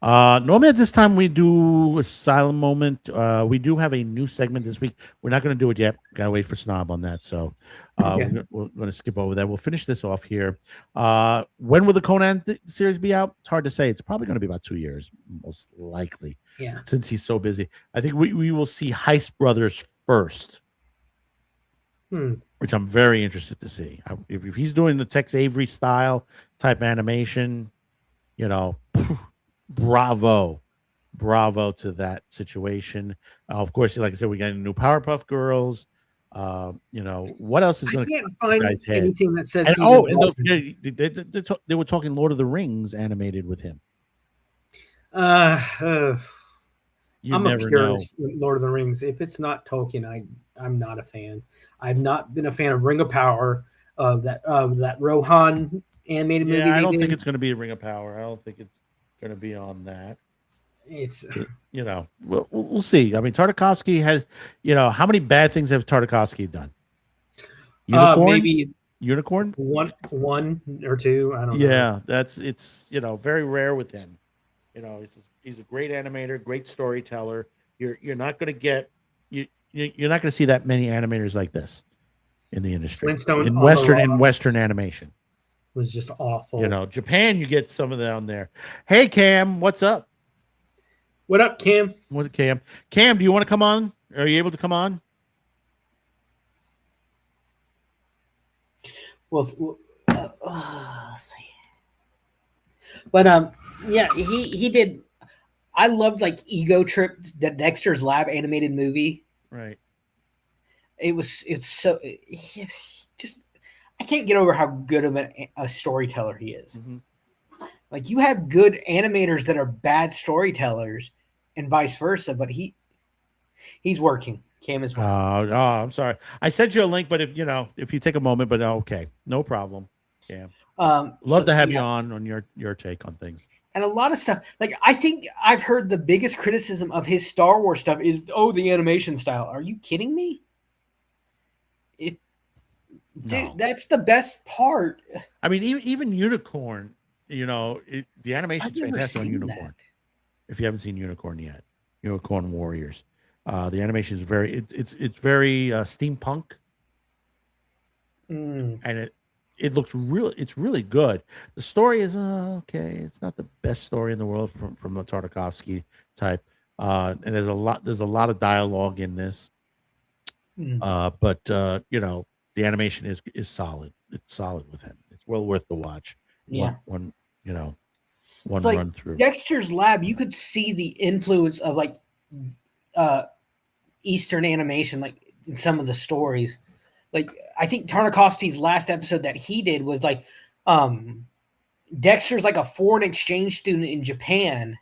Normally at this time we do a silent moment. We do have a new segment this week. We're not going to do it yet. Got to wait for Snob on that. So we're going to skip over that. We'll finish this off here. When will the Conan series be out? It's hard to say. It's probably going to be about 2 years, most likely. Yeah. Since he's so busy. I think we will see Heist Brothers first. Which I'm very interested to see. If he's doing the Tex Avery style type animation, bravo to that situation. Of course, like I said, we got new Powerpuff Girls. What else is going to? I can't find anything that says. They were talking Lord of the Rings animated with him. I'm a purist with Lord of the Rings. If it's not Tolkien, I'm not a fan. I've not been a fan of Ring of Power, of that Rohan animated movie. I don't think it's going to be a Ring of Power. I don't think it's going to be on that. It's we'll see. I mean, Tartakovsky has, how many bad things have Tartakovsky done? Unicorn? Maybe Unicorn? One or two. I don't know. Yeah, it's very rare with him. He's a great animator, great storyteller. You're not going to get you're not going to see that many animators like this in the industry. Flintstone in Western animation was just awful. Japan, you get some of that on there. Hey Cam, what's up? What up, Cam? What's up, Cam? Cam, do you want to come on? Are you able to come on? Let's see. But he did. I loved like Ego Trip, the Dexter's Lab animated movie. Right. It's so just I can't get over how good of a storyteller he is. Mm-hmm. Like you have good animators that are bad storytellers, and vice versa. But he's working. Cam is working. Oh, I'm sorry. I sent you a link, but if you take a moment, but okay, no problem. Cam. Love to have you on your take on things. And a lot of stuff, like I think I've heard the biggest criticism of his Star Wars stuff is, the animation style. Are you kidding me? Dude, that's the best part. I mean, even Unicorn, the animation's fantastic on Unicorn. That. If you haven't seen Unicorn yet, Unicorn Warriors, the animation is very steampunk, and it looks it's really good. The story is okay. It's not the best story in the world from the Tartakovsky type, and there's a lot of dialogue in this, but the animation is solid. It's solid with him. It's well worth the watch. Yeah. One it's run like through. Dexter's Lab, you could see the influence of like Eastern animation, like in some of the stories. like I think Tartakovsky's last episode that he did was like Dexter's like a foreign exchange student in Japan,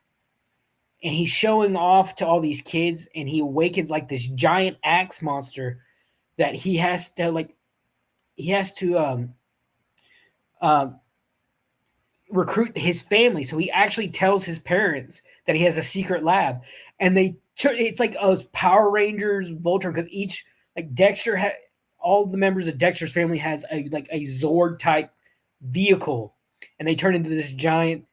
and he's showing off to all these kids, and he awakens like this giant axe monster that he has to recruit his family. So he actually tells his parents that he has a secret lab, and it's like a Power Rangers Voltron, because each like all the members of Dexter's family has a Zord type vehicle, and they turn into this giant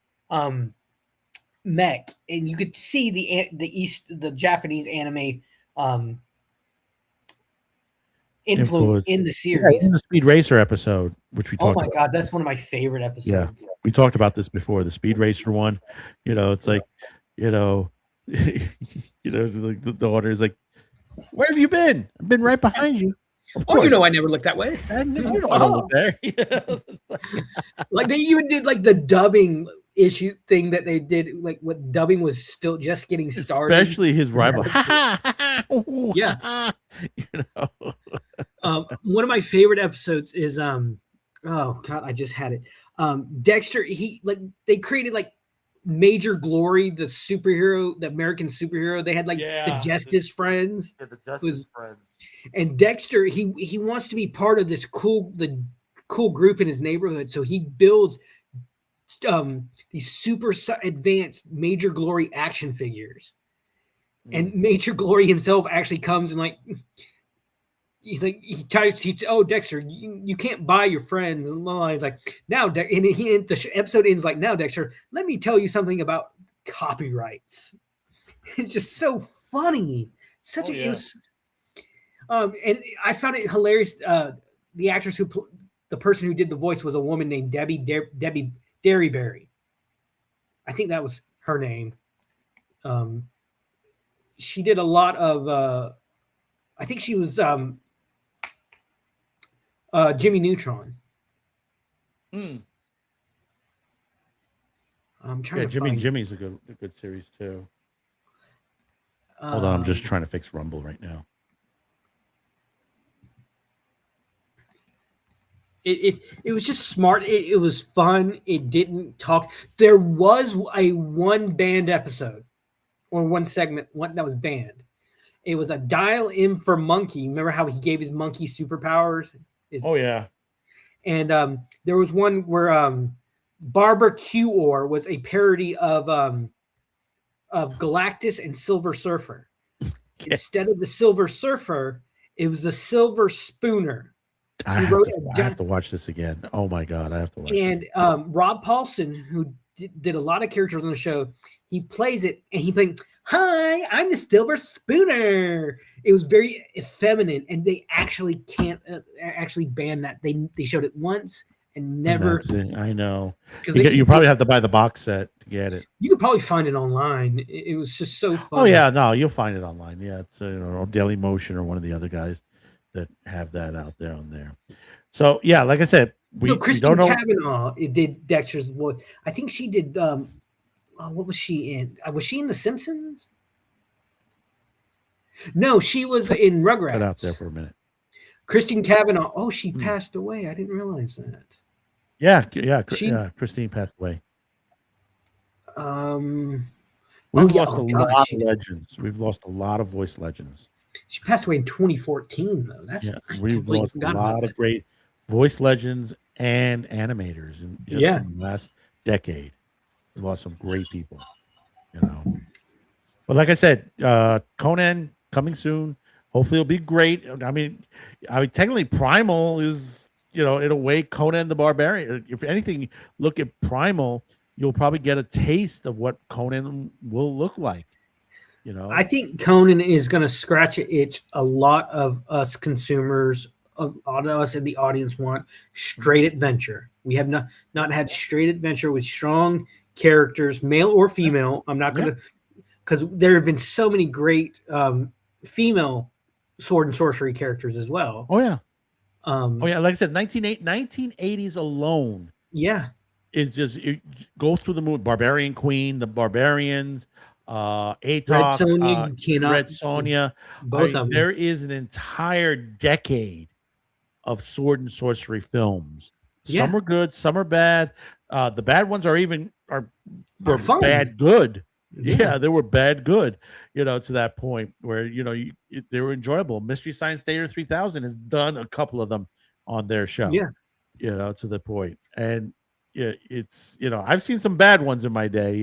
mech, and you could see the Japanese anime influence in the series. In the Speed Racer episode, which we talked about. God, that's one of my favorite episodes. Yeah, we talked about this before, the Speed Racer one. It's like, like the daughter is like, where have you been? I've been right behind you. Oh, I never looked that way. I don't look there. Like they even did like the dubbing issue thing that they did, like what dubbing was still just getting started. Especially his rival. Yeah. One of my favorite episodes is oh God, I just had it. Dexter, they created like Major Glory, the superhero, the American superhero. They had like the Justice Friends. Yeah, the Justice Friends. And Dexter, he wants to be part of this cool group in his neighborhood. So he builds these super advanced Major Glory action figures. And Major Glory himself actually comes and like oh Dexter, you can't buy your friends. And he's like, now the episode ends like, now Dexter, let me tell you something about copyrights. It's just so funny. And I found it hilarious. The actress the person who did the voice was a woman named Debbie Derryberry. I think that was her name. She did a lot of. I think she was Jimmy Neutron. I'm trying to find. Jimmy's a good series too. Hold on, I'm just trying to fix Rumble right now. It was just smart. It was fun. It didn't talk. There was a one banned episode or one segment that was banned. It was a Dial M for Monkey. Remember how he gave his monkey superpowers? And there was one where Barbecue was a parody of Galactus and Silver Surfer. Yes. Instead of the Silver Surfer, it was the Silver Spooner. I have to watch this again. Oh my God, I have to watch it. And Rob Paulson, who did a lot of characters on the show, he plays it, and he played, "Hi, I'm the Silver Spooner." It was very effeminate, and they actually can't actually ban that. They showed it once and never. I know. You probably have to buy the box set to get it. You could probably find it online. It was just so fun. Oh yeah, no, you'll find it online. Yeah, it's Daily Motion or one of the other guys that have that out there on there. So yeah, like I said, Kristen Cavanaugh did Dexter's voice. I think she did. What was she in? Was she in The Simpsons? No, she was in Rugrats. Cut out there for a minute. Kristen Cavanaugh. Oh, she passed away. I didn't realize that. Yeah. Christine passed away. We've lost a lot of legends. We've lost a lot of voice legends. She passed away in 2014, though. We've lost a lot of great voice legends and animators in the last decade. We've lost some great people, But like I said, Conan coming soon. Hopefully, it'll be great. I mean, technically, Primal is, in a way, Conan the Barbarian. If anything, look at Primal, you'll probably get a taste of what Conan will look like. I think Conan is going to scratch an itch a lot of us consumers, a lot of us in the audience want straight adventure. We have not had straight adventure with strong characters, male or female. I'm not going to, because there have been so many great female sword and sorcery characters as well. Oh yeah. Like I said, 1980s alone. Yeah. Is just go through the moon. Barbarian Queen, the Barbarians, Atok, Red Sonja. Both of them. There is an entire decade of sword and sorcery films. Yeah. Some are good, some are bad. The bad ones were fun. bad good. Yeah. Yeah, they were bad good. To that point where they were enjoyable. Mystery Science Theater 3000 has done a couple of them on their show. Yeah. To the point. And it's I've seen some bad ones in my day.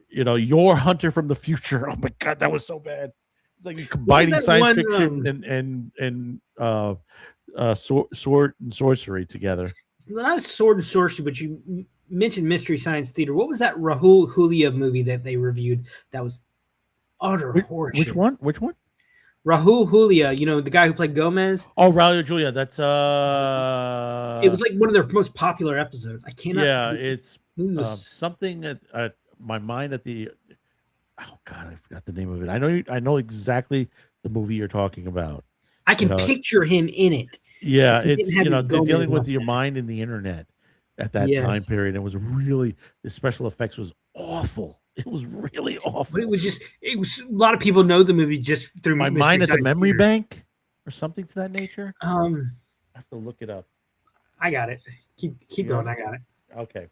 Your Hunter from the Future. Oh my God, that was so bad. It's like you're combining science fiction and sword and sorcery together. Not sword and sorcery, but you mentioned Mystery Science Theater. What was that Rahul Julia movie that they reviewed that was utter horseshit? Which one? Rahul Julia, the guy who played Gomez. Oh, Rahul Julia. That's It was like one of their most popular episodes. I cannot. Yeah, it's something at my mind at the. Oh God, I forgot the name of it. I know exactly the movie you're talking about. I can picture him in it. Yeah, it's they're dealing with your mind and the internet at that time period. It was really the special effects was awful. It was really awful. But it was a lot of people know the movie just through My Mind at the Memory Bank or something to that nature. I have to look it up. I got it. Keep going. I got it. Okay.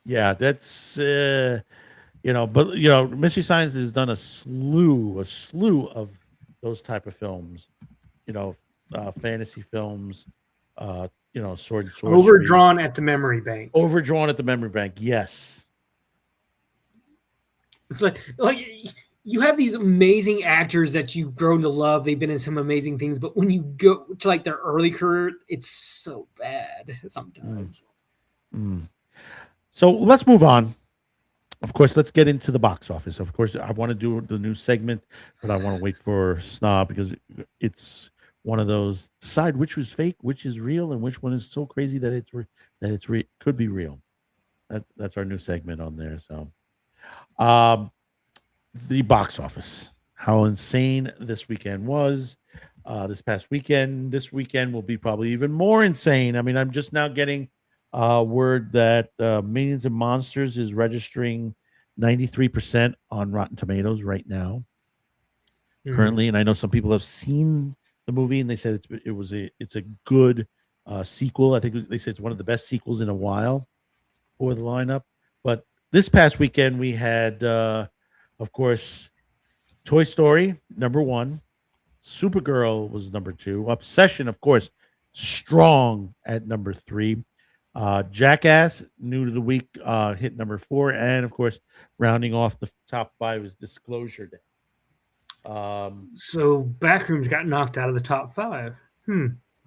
Yeah, that's but Mystery Science has done a slew of those type of films. Fantasy films, sword and sorcery. Overdrawn at the Memory Bank. Overdrawn at the Memory Bank, yes. It's like you have these amazing actors that you've grown to love. They've been in some amazing things, but when you go to like their early career, it's so bad sometimes. So let's move on. Of course, let's get into the box office. Of course, I want to do the new segment, but I want to wait for Snob because it's one of those decide which was fake, which is real, and which one is so crazy that could be real. That's our new segment on there. So, the box office, how insane this weekend was. This past weekend, this weekend will be probably even more insane. I mean, I'm just now getting word that Millions of Monsters is registering 93% on Rotten Tomatoes right now, currently, and I know some people have seen the movie and they said it's a good sequel. I think they said it's one of the best sequels in a while for the lineup. But this past weekend we had, of course, Toy Story _1, Supergirl was #2, Obsession, of course, strong at #3. Jackass, new to the week, hit #4, and of course, rounding off the top 5 is Disclosure Day. So Backrooms got knocked out of the top 5.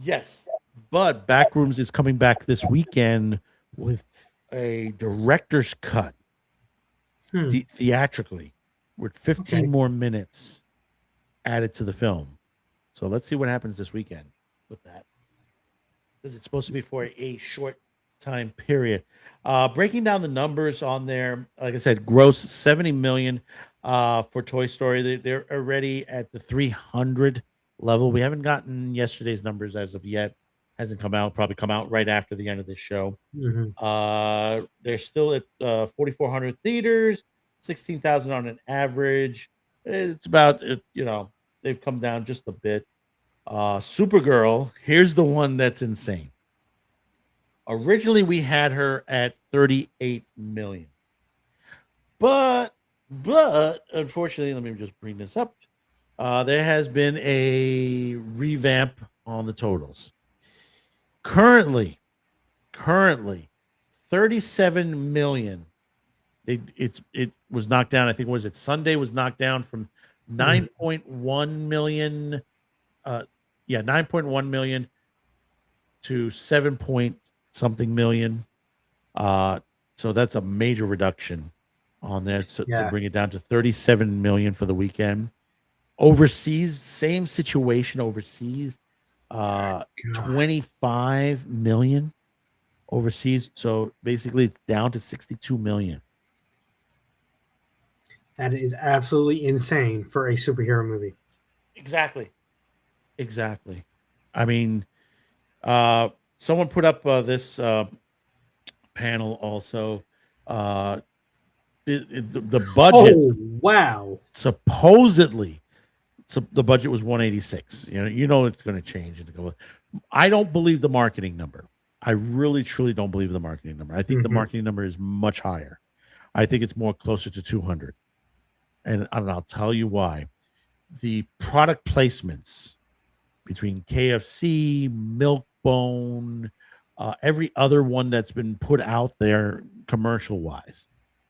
Yes, but Backrooms is coming back this weekend with a director's cut, theatrically, with 15 more minutes added to the film. So let's see what happens this weekend with that, because it's supposed to be for a short time period. Breaking down the numbers on there, like I said, gross 70 million for Toy Story. They're already at the 300 level. We haven't gotten yesterday's numbers as of yet. Hasn't come out. Probably come out right after the end of this show. They're still at 4,400 theaters, 16,000 on an average. It's about they've come down just a bit. Supergirl, here's the one that's insane. Originally, we had her at 38 million. But unfortunately, let me just bring this up. There has been a revamp on the totals. Currently, 37 million. It was knocked down. I think Sunday was knocked down from 9.1 million. 9.1 million to 7 point something million. So that's a major reduction on there to bring it down to 37 million for the weekend. Overseas, same situation overseas. 25 million overseas. So basically it's down to 62 million. That is absolutely insane for a superhero movie. Exactly. I mean, someone put up this panel also. The budget. Oh, wow. Supposedly, So the budget was 186. You know it's going to change. I don't believe the marketing number. I really, truly don't believe the marketing number. I think the marketing number is much higher. I think it's more closer to 200. And I'll tell you why. The product placements between KFC, Milk-Bone, every other one that's been put out there commercial-wise,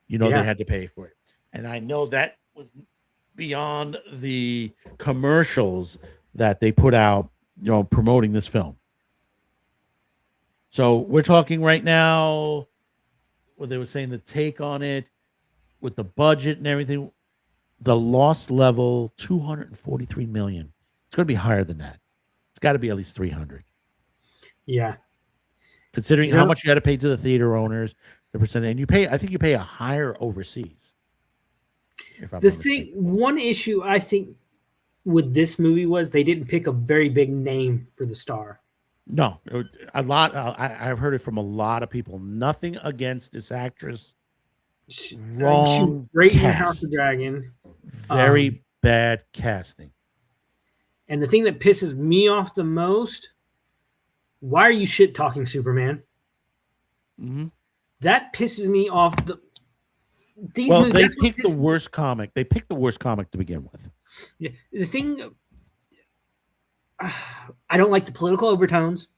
they had to pay for it. And I know that was beyond the commercials that they put out, promoting this film. So we're talking right now, what they were saying, the take on it with the budget and everything, the loss level, 243 million. It's going to be higher than that. It's got to be at least 300. Yeah. Considering how much you got to pay to the theater owners, the percent, and I think you pay a higher overseas. One issue I think with this movie was they didn't pick a very big name for the star. No, a lot. I've heard it from a lot of people. Nothing against this actress. Wrong. She was great in House of Dragon. Very bad casting. And the thing that pisses me off the most, why are you shit talking Superman? Mm-hmm. That pisses me off. They picked the worst comic. They picked the worst comic to begin with. Yeah, the thing. I don't like the political overtones.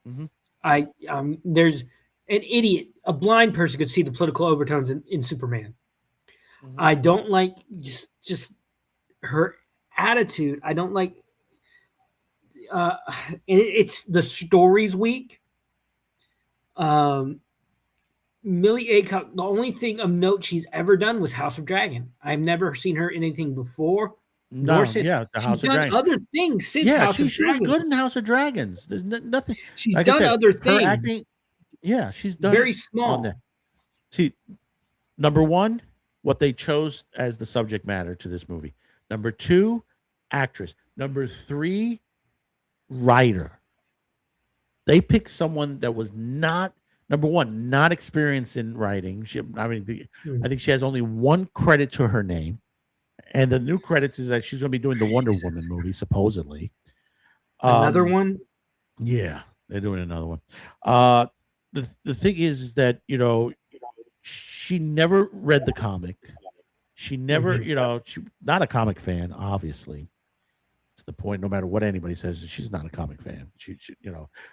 Mm-hmm. There's an idiot, a blind person could see the political overtones in Superman. Mm-hmm. I don't like just her attitude. I don't like. It's the story's weak. Millie Aycock, the only thing of note she's ever done was House of Dragon. I've never seen her in anything before. The House of Dragon. She's done other things since House of Dragon. She was good in House of Dragons. There's nothing. She's done other things. Her acting, she's done very small. On there. See, number one, what they chose as the subject matter to this movie. Number two, actress. Number three, writer. They picked someone that was not. Number one, not experienced in writing. I think she has only one credit to her name. And the new credits is that she's going to be doing the Wonder Woman movie, supposedly. Another one? Yeah, they're doing another one. The thing is that, she never read the comic. She never, she's not a comic fan, obviously. To the point, no matter what anybody says, she's not a comic fan. She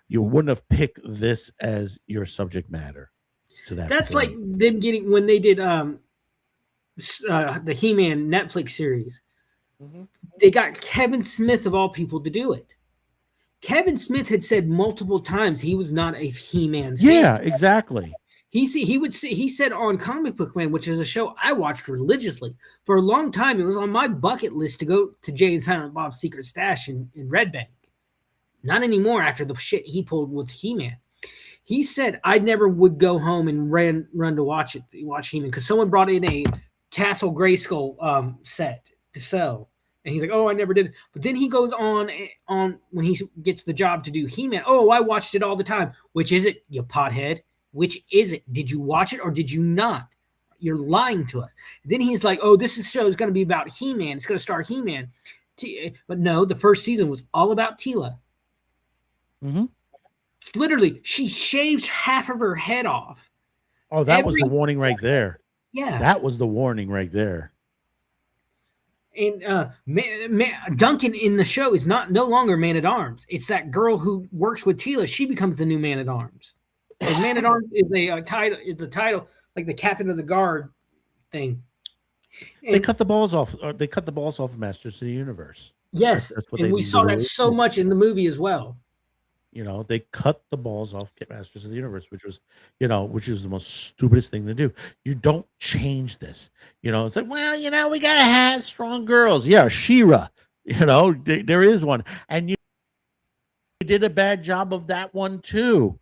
you wouldn't have picked this as your subject matter to that. That's point. Like them getting when they did the He-Man Netflix series. Mm-hmm. They got Kevin Smith of all people to do it. Kevin Smith had said multiple times he was not a He-Man fan. Yeah, exactly. He said on Comic Book Man, which is a show I watched religiously for a long time. It was on my bucket list to go to Jay and Silent Bob's Secret Stash in Red Bank. Not anymore after the shit he pulled with He-Man. He said I never would go home and run to watch He-Man because someone brought in a Castle Grayskull set to sell. And he's like, oh, I never did. But then he goes on when he gets the job to do He-Man. Oh, I watched it all the time. Which is it, you pothead? Which is it? Did you watch it or did you not? You're lying to us. Then he's like, oh, this show is going to be about He-Man. It's going to star He-Man. But no, the first season was all about Teela. Mm-hmm. Literally, she shaved half of her head off. Oh, that was the warning right there. Yeah. That was the warning right there. And Duncan in the show is no longer Man-at-Arms. It's that girl who works with Teela. She becomes the new Man-at-Arms. And Man-at-Arms is the title, like the captain of the guard thing. And they cut the balls off. They cut the balls off of Masters of the Universe. Yes, and we saw that so much in the movie as well. They cut the balls off Masters of the Universe, which was the most stupidest thing to do. You don't change this. It's like, well, we gotta have strong girls. Yeah, She-Ra. There is one, and you did a bad job of that one too.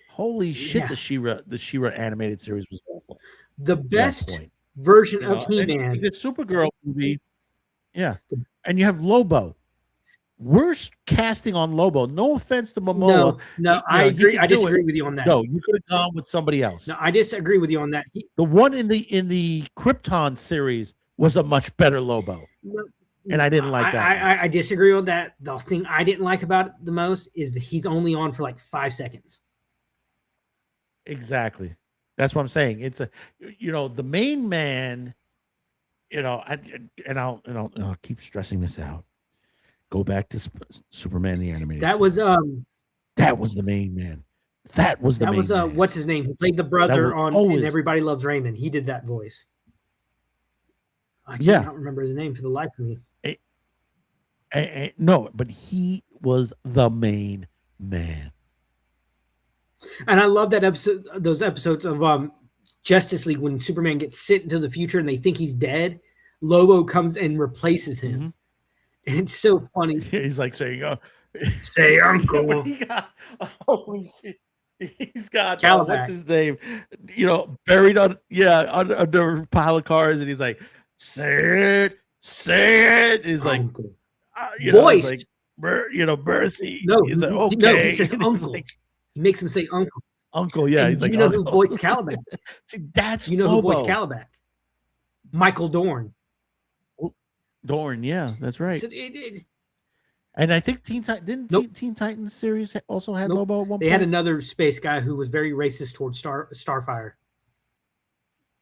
Holy shit! Yeah. The She-Ra animated series was awful. The best version of He-Man. The Supergirl movie. Yeah, and you have Lobo. Worst casting on Lobo. No offense to Momoa. No, I agree. I disagree with you on that. No, you could have gone with somebody else. No, I disagree with you on that. The one in the Krypton series was a much better Lobo. And I didn't like that. I disagree with that. The thing I didn't like about it the most is that he's only on for like 5 seconds. Exactly. That's what I'm saying. It's the main man, I'll keep stressing this out. Go back to Superman the animated. That was the main man. That was man. What's his name? Who played the brother on and Everybody Loves Raymond. He did that voice. I can't remember his name for the life of me. No, but he was the main man. And I love that episode, those episodes of Justice League when Superman gets sent into the future and they think he's dead. Lobo comes and replaces him. Mm-hmm. And it's so funny. He's like saying, say uncle. He's got what's his name? Buried under a pile of cars, and he's like, say it. He's uncle. Like, voice, like, Mercy. No, he's like, okay. No, he says uncle. Like, he makes him say uncle. Uncle, yeah. And he's like, you know who voiced Calabac? See, that's who voiced Calabac? Michael Dorn. Dorn, yeah, that's right. So and I think Teen Titans series also had Lobo at one point? They had another space guy who was very racist towards Starfire.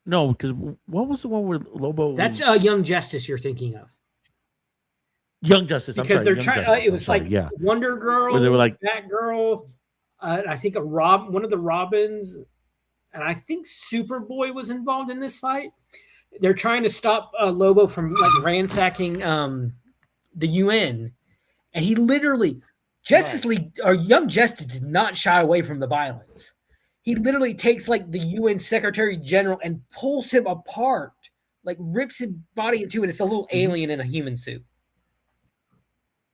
No, because what was the one where Lobo? That's Young Justice you're thinking of. Young Justice, because they're trying. It was Wonder Girl, where they were like Batgirl. I think one of the Robins, and I think Superboy was involved in this fight. They're trying to stop Lobo from ransacking the UN, and he literally Justice League or Young Justice did not shy away from the violence. He literally takes the UN Secretary General and pulls him apart, rips his body in two, and it's a little alien in a human suit.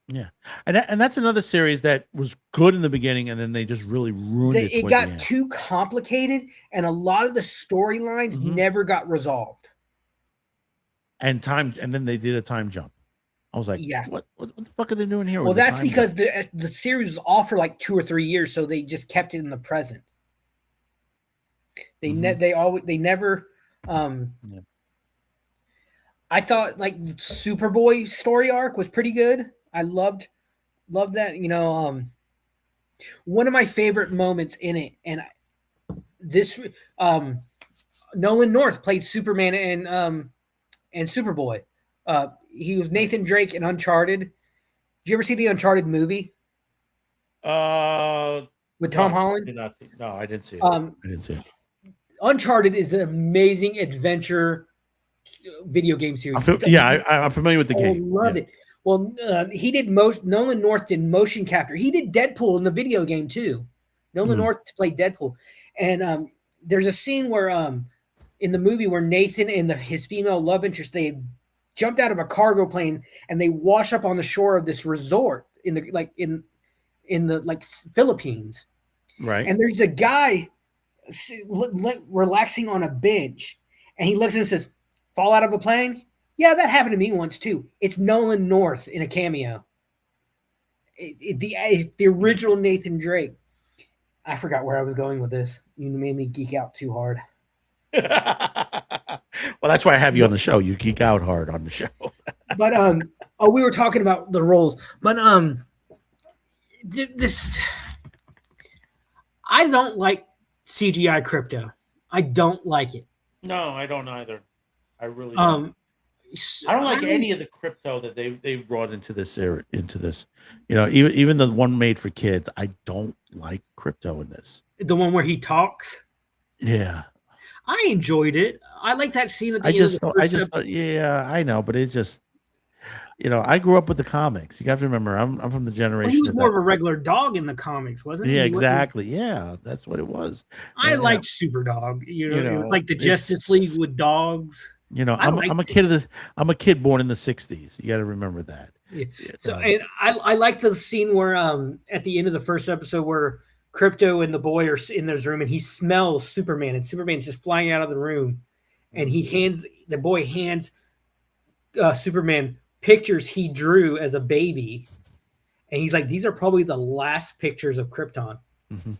Yeah, and that's another series that was good in the beginning, and then they just really ruined it. It got too complicated, and a lot of the storylines never got resolved. And then they did a time jump. I was like, what the fuck are they doing here? Well, that's because the series was off for 2 or 3 years, so they just kept it in the present. They never. I thought Superboy story arc was pretty good. I loved that. One of my favorite moments in it, and this Nolan North played Superman and Superboy. He was Nathan Drake in Uncharted. Did you ever see the Uncharted movie? With Tom Holland? No, I didn't see it. I didn't see it. Uncharted is an amazing adventure video game series. I'm familiar with the game. I love it. Well, Nolan North did motion capture. He did Deadpool in the video game too. Nolan North played Deadpool. And there's a scene where in the movie where Nathan and his female love interest, they jumped out of a cargo plane and they wash up on the shore of this resort in the Philippines. Right. And there's a guy relaxing on a bench, and he looks at him and says, "Fall out of a plane?" Yeah, that happened to me once too. It's Nolan North in a cameo. The original Nathan Drake. I forgot where I was going with this. You made me geek out too hard. Well, that's why I have you on the show. You geek out hard on the show. But we were talking about the roles. But this, I don't like CGI Crypto. I don't like it. No, I don't either. I really don't. I don't like any of the Crypto that they've brought into this era, into this. Even the one made for kids. I don't like Crypto in this. The one where he talks. Yeah, I enjoyed it. I like that scene at the end of the first episode. Yeah, I know, but it's just, I grew up with the comics. You have to remember, I'm from the generation. Well, he was more of a regular dog in the comics, wasn't he? Yeah, exactly. Yeah, that's what it was. I liked Superdog. It was like the Justice League with dogs. I'm a kid of this. I'm a kid born in the '60s. You got to remember that. Yeah. So, and I like the scene where at the end of the first episode where Crypto and the boy are in this room and he smells Superman and Superman's just flying out of the room, and the boy hands Superman pictures he drew as a baby, and he's like, "These are probably the last pictures of Krypton." Mm-hmm.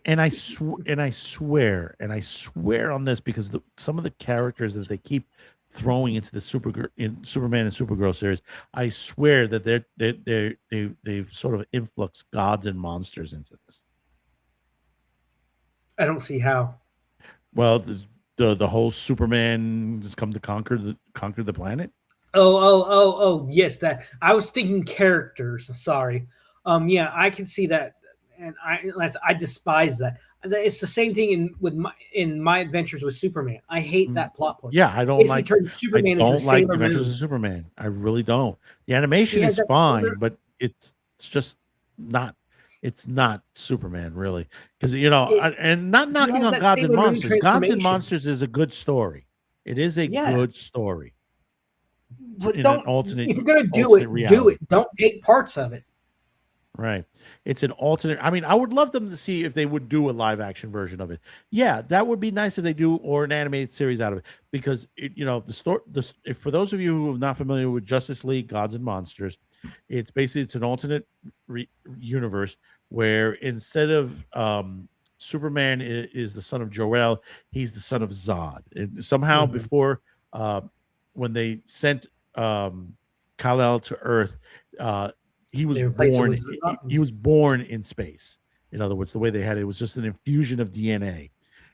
And I swear on this, because some of the characters that they keep throwing into the Superman and Supergirl series, I swear that they've sort of influxed gods and monsters into this. I don't see how. Well, the whole Superman has come to conquer the planet. Oh, yes, that I was thinking characters. Sorry. Yeah, I can see that, and I despise that. It's the same thing in my adventures with Superman. I hate that plot point. Yeah, I don't like Superman I don't into like Sailor Adventures Moon. of Superman. I really don't. The animation He has is that fine, Sailor- but it's just not. It's not Superman really, because and not He knocking has on that Gods and Sailor Moon Monsters. Gods and transformation. Monsters is a good story. It is a Yeah. good story. But In an alternate, if you're gonna do alternate it, do reality. it. Don't take parts of it. Right. It's an alternate. I mean, I would love them to see if they would do a live action version of it. Yeah, that would be nice if they do, or an animated series out of it. Because the story. If for those of you who are not familiar with Justice League, Gods and Monsters, it's an alternate universe where instead of Superman is the son of Jor-El, he's the son of Zod. And somehow before when they sent Kal-El to Earth, he was born. He was born in space. In other words, the way they had it was just an infusion of DNA,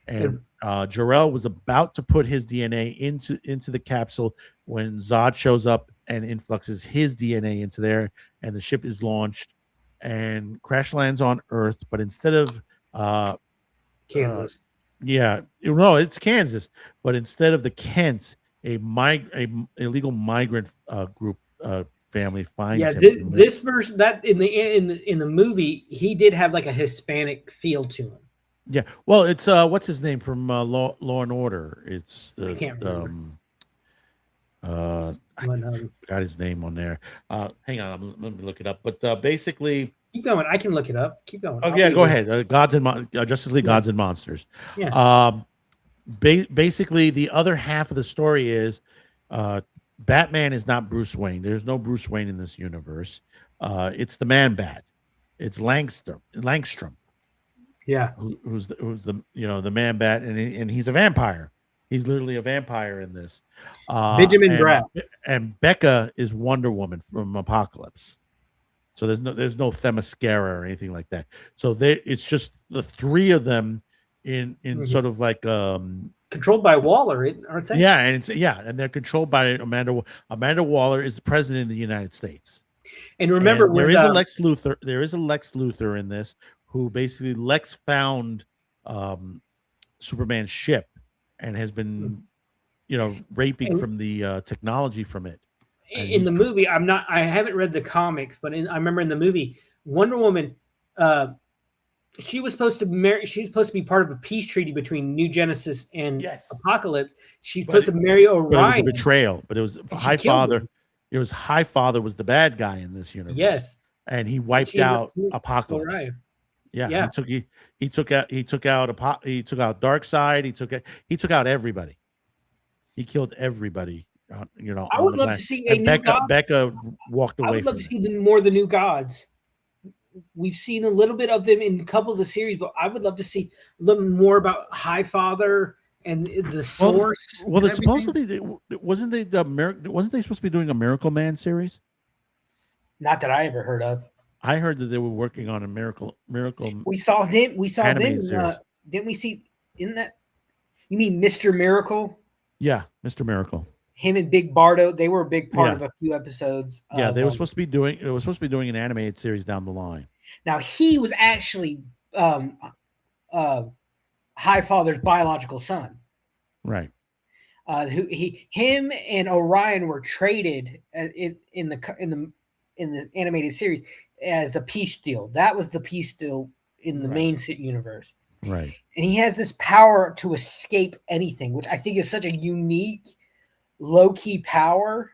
and Jor-El was about to put his DNA into the capsule when Zod shows up and influxes his DNA into there, and the ship is launched and crash lands on Earth. But instead of Kansas, no, it's Kansas. But instead of the Kents, a illegal migrant group family finds him. This version that in the movie, he did have like a Hispanic feel to him. Yeah, well, it's what's his name from Law and Order? It's I can't remember. I got his name on there. Hang on, let me look it up. But basically, keep going. I can look it up. Keep going. Oh yeah, go ahead. Justice League, Gods and Monsters. Yeah. Basically, the other half of the story is Batman is not Bruce Wayne. There's no Bruce Wayne in this universe. It's the Man Bat. It's Langstrom. Yeah. Who's the the Man Bat, and he's a vampire. He's literally a vampire in this. Benjamin Bratt. And Becca is Wonder Woman from Apocalypse. So there's no Themyscira or anything like that. So it's just the three of them in sort of like controlled by Waller, aren't they? Yeah, and they're controlled by Amanda. Amanda Waller is the president of the United States. And remember, there is a Lex Luthor. There is a Lex Luthor in this who basically Lex found Superman's ship and has been, raping from the technology from it. In the movie, I haven't read the comics, but I remember in the movie, Wonder Woman, she was supposed to marry. She was supposed to be part of a peace treaty between New Genesis and Apocalypse. She's supposed to marry Orion. But it was a betrayal. But it was Highfather. It was Highfather was the bad guy in this universe. Yes, and he wiped out Apocalypse. Orion. Yeah. He took out Darkseid. He took out everybody. He killed everybody. I would love to see a new god. Becca walked away. I would love to see more of the new gods. We've seen a little bit of them in a couple of the series, but I would love to see a little more about Highfather and the source. Well, supposedly wasn't they supposed to be doing a Miracle Man series? Not that I ever heard of. I heard that they were working on a miracle. We saw them. Didn't we see in that? You mean Mr. Miracle? Yeah, Mr. Miracle. Him and Big Bardo, they were a big part of a few episodes. Yeah, they were supposed to be doing. It was supposed to be doing an animated series down the line. Now he was actually Highfather's biological son, right? Him and Orion were traded in the animated series as the peace deal. That was the peace deal in the main universe. Right. And he has this power to escape anything, which I think is such a unique, low-key power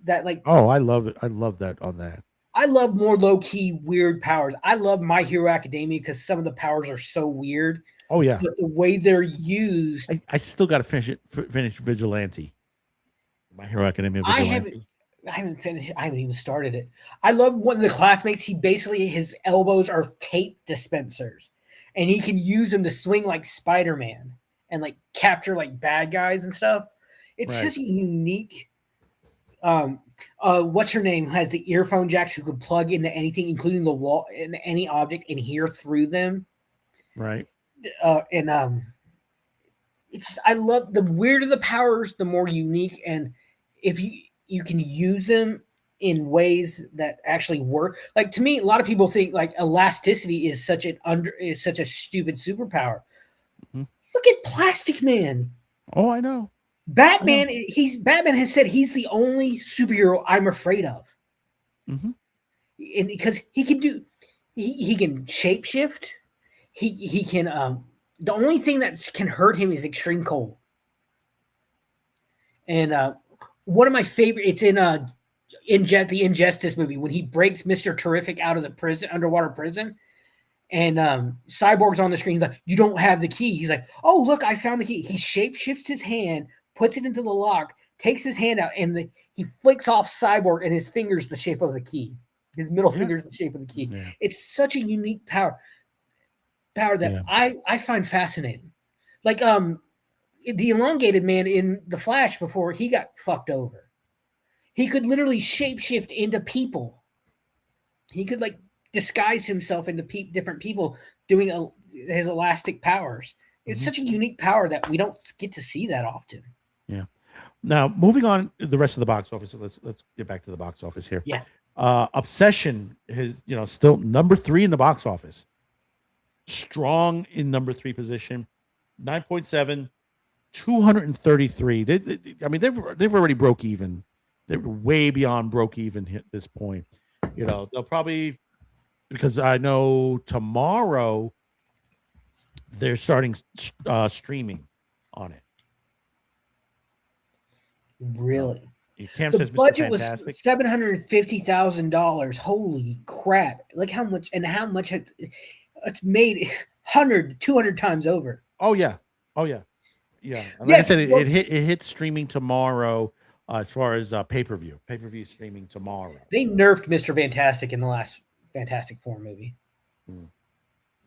that I love it. I love that on that. I love more low-key, weird powers. I love My Hero Academia because some of the powers are so weird. Oh, yeah. But the way they're used. I still got to finish Vigilante. My Hero Academia Vigilante. I haven't finished. I haven't even started it. I love one of the classmates. His elbows are tape dispensers, and he can use them to swing like Spider-Man and capture bad guys and stuff. It's such a unique. What's her name has the earphone jacks who could plug into anything, including the wall and any object, and hear through them. Right. It's I love the weirder the powers, the more unique, and if you can use them in ways that actually work. Like to me, a lot of people think like elasticity is such a stupid superpower. Mm-hmm. Look at Plastic Man. Oh, I know. Batman. Batman has said he's the only superhero I'm afraid of, mm-hmm. and because he can shapeshift. He can. The only thing that can hurt him is extreme cold. And one of my favorite. It's in the Injustice movie when he breaks Mr. Terrific out of the underwater prison. And Cyborg's on the screen. He's like, you don't have the key. He's like, oh, look, I found the key. He shapeshifts his hand, puts it into the lock, takes his hand out, and he flicks off Cyborg, and his finger's the shape of the key. His middle finger's the shape of the key. Yeah. It's such a unique power that I find fascinating. Like the elongated man in The Flash before he got fucked over. He could literally shapeshift into people. He could like disguise himself into different people doing his elastic powers. It's such a unique power that we don't get to see that often. Yeah. Now, moving on the rest of the box office. So let's get back to the box office here. Yeah. Obsession is, still number 3 in the box office. Strong in number 3 position. 9.7, 233. They've already broke even. They're way beyond broke even at this point. They'll probably, because I know tomorrow they're starting streaming on it. Really? Cam the says budget Mr. Fantastic. Was $750,000. Holy crap! Like how much it's made 100, 200 times over. Oh yeah. And like I said, it hits streaming tomorrow. As far as pay-per-view streaming tomorrow. They nerfed Mr. Fantastic in the last Fantastic Four movie.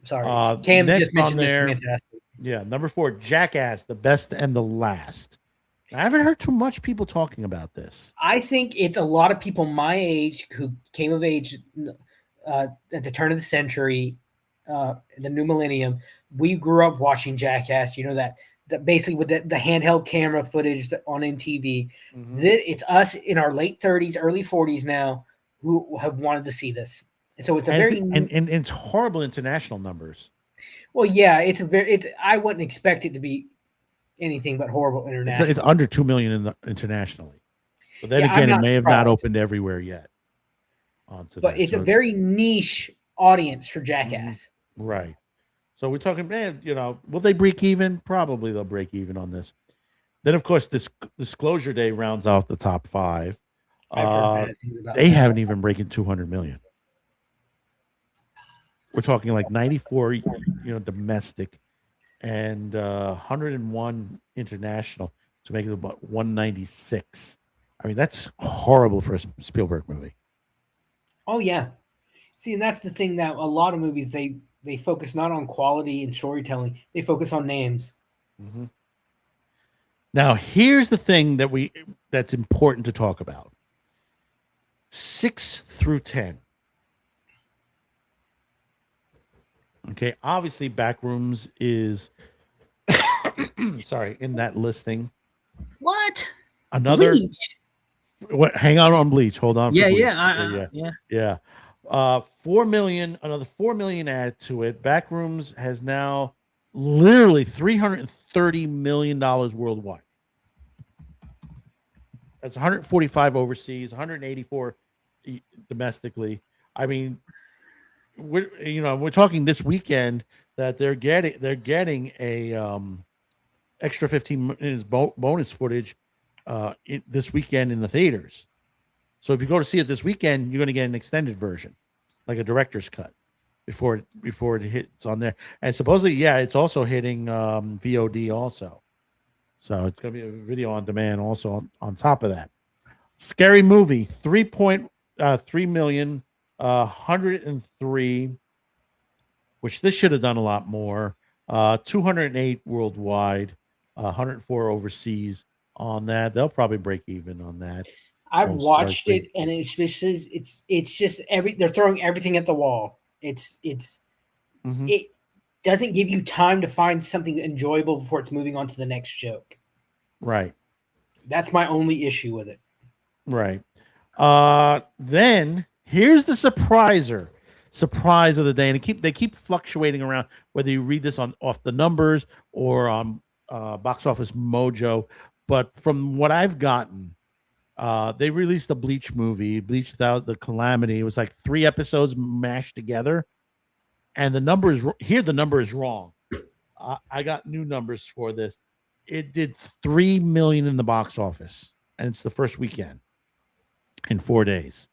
Sorry, Cam just mentioned Mr. Fantastic. Yeah, number 4, Jackass, The Best and the Last. I haven't heard too much people talking about this. I think it's a lot of people my age who came of age at the turn of the century, the new millennium. We grew up watching Jackass. That basically with the handheld camera footage on MTV. It's us in our late 30s, early 40s now who have wanted to see this. And so it's and it's horrible international numbers. Well, yeah, I wouldn't expect it to be anything but horrible international. It's under 2 million internationally. But then again, it may have not opened everywhere yet. But it's a very niche audience for Jackass. Right. So we're talking, man, will they break even? Probably they'll break even on this. Then, of course, this Disclosure Day rounds out the top 5. I've heard bad things about they haven't even broken 200 million. We're talking like 94, domestic and 101 international to make it about 196. I mean, that's horrible for a Spielberg movie. Oh, yeah. See, and that's the thing that a lot of movies, they focus not on quality and storytelling. They focus on names. Mm-hmm. Now, here's the thing that's important to talk about. 6 through 10. Okay, obviously Backrooms is sorry, in that listing. What? Another Bleach. What? Hang on Bleach. Hold on. Yeah. 4 million, another 4 million added to it. Backrooms has now literally $330 million worldwide. That's 145 overseas, 184 domestically. I mean, we're talking this weekend that they're getting a extra 15 minutes bonus footage this weekend in the theaters. So if you go to see it this weekend, you're going to get an extended version, like a director's cut, before it hits on there. And supposedly, it's also hitting VOD also. So it's going to be a video on demand also on top of that. Scary Movie, 3.3 million, 103, which this should have done a lot more. 208 worldwide, 104 overseas, on that. They'll probably break even on that. I've most watched likely. it, and it's just they're throwing everything at the wall. Mhm. It doesn't give you time to find something enjoyable before it's moving on to the next joke. Right. That's my only issue with it. Right. Then here's the surprise of the day, and they keep fluctuating around whether you read this on off the numbers or on Box Office Mojo. But from what I've gotten, they released the Bleach movie, Bleach Without the Calamity. It was like 3 episodes mashed together, and the number is wrong. I got new numbers for this. It did 3 million in the box office, and it's the first weekend in 4 days,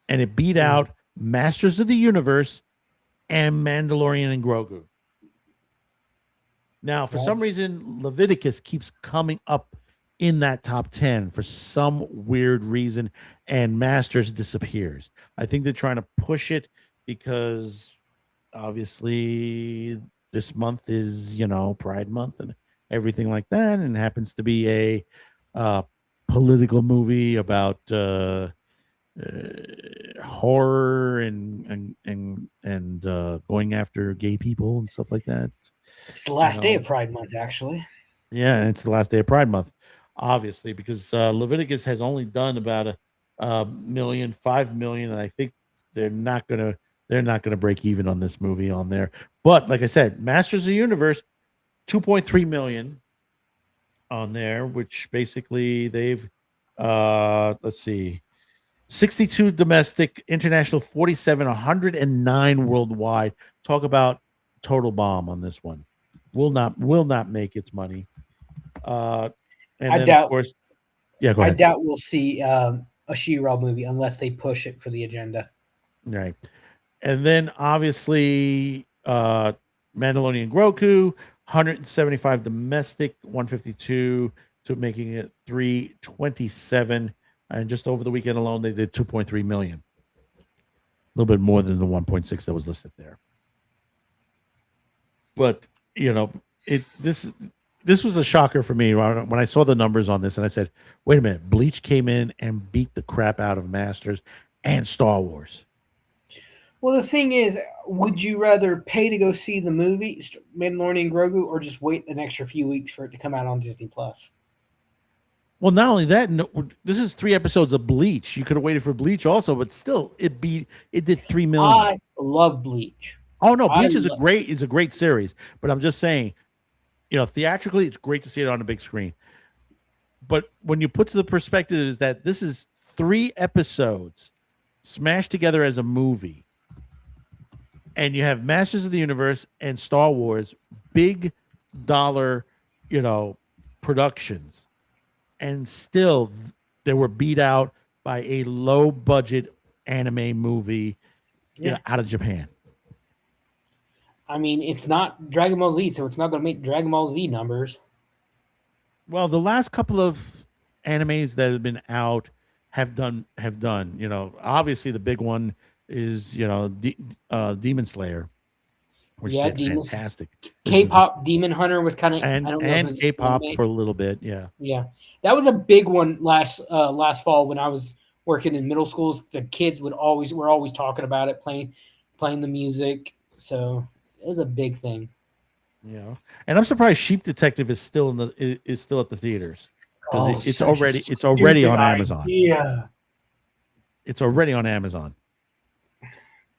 and it beat out Masters of the Universe and Mandalorian and Grogu. Now, for some reason, Leviticus keeps coming up in that top 10 for some weird reason, and Masters disappears. I think they're trying to push it because obviously this month is, Pride Month and everything like that, and it happens to be a political movie about horror and going after gay people and stuff like that. It's the last day of Pride Month, actually. Yeah, and it's the last day of Pride Month, obviously, because Leviticus has only done about a million, 5 million, and I think they're not gonna break even on this movie on there. But like I said, Masters of the Universe, 2.3 million on there, which basically they've let's see, 62 domestic, international 47, 109 worldwide. Talk about total bomb on this one. Will not make its money. And I then doubt. Of course, yeah, go I ahead. doubt we'll see a She-Ra movie unless they push it for the agenda. Right. And then obviously Mandalorian and Grogu, 175 domestic, 152 to making it 327. And just over the weekend alone, they did 2.3 million. A little bit more than the 1.6 that was listed there. But this was a shocker for me when I saw the numbers on this, and I said, "Wait a minute! Bleach came in and beat the crap out of Masters and Star Wars." Well, the thing is, would you rather pay to go see the movie Mandalorian and Grogu, or just wait an extra few weeks for it to come out on Disney Plus? Well, not only that, this is 3 episodes of Bleach. You could have waited for Bleach also, but still, it did 3 million. I love Bleach. Oh no, Bleach is a great series. But I'm just saying, theatrically, it's great to see it on a big screen. But when you put to the perspective is that this is 3 episodes smashed together as a movie, and you have Masters of the Universe and Star Wars, big dollar, productions, and still they were beat out by a low budget anime movie, out of Japan. I mean, it's not Dragon Ball Z, so it's not going to make Dragon Ball Z numbers. Well, the last couple of animes that have been out have done. Obviously the big one is Demon Slayer, which did fantastic. K-pop Demon Hunter was kind of and K-pop for a little bit. Yeah, that was a big one last fall when I was working in middle schools. The kids were always talking about it, playing the music. So it was a big thing. Yeah, and I'm surprised Sheep Detective is still at the theaters. It's already on Amazon. Yeah, it's already on Amazon.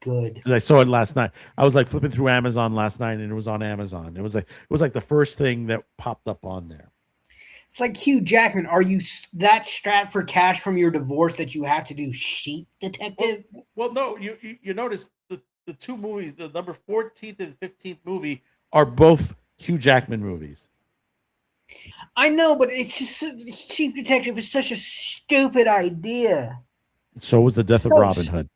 Good. Because I saw it last night. I was like flipping through Amazon last night, and it was on Amazon. It was like the first thing that popped up on there. It's like Hugh Jackman. Are you that strapped for cash from your divorce that you have to do Sheep Detective? Well, no. You notice the 2 movies, the number 14th and 15th movie, are both Hugh Jackman movies. I know, but it's just Sheep Detective is such a stupid idea. So was the death of Robin Hood.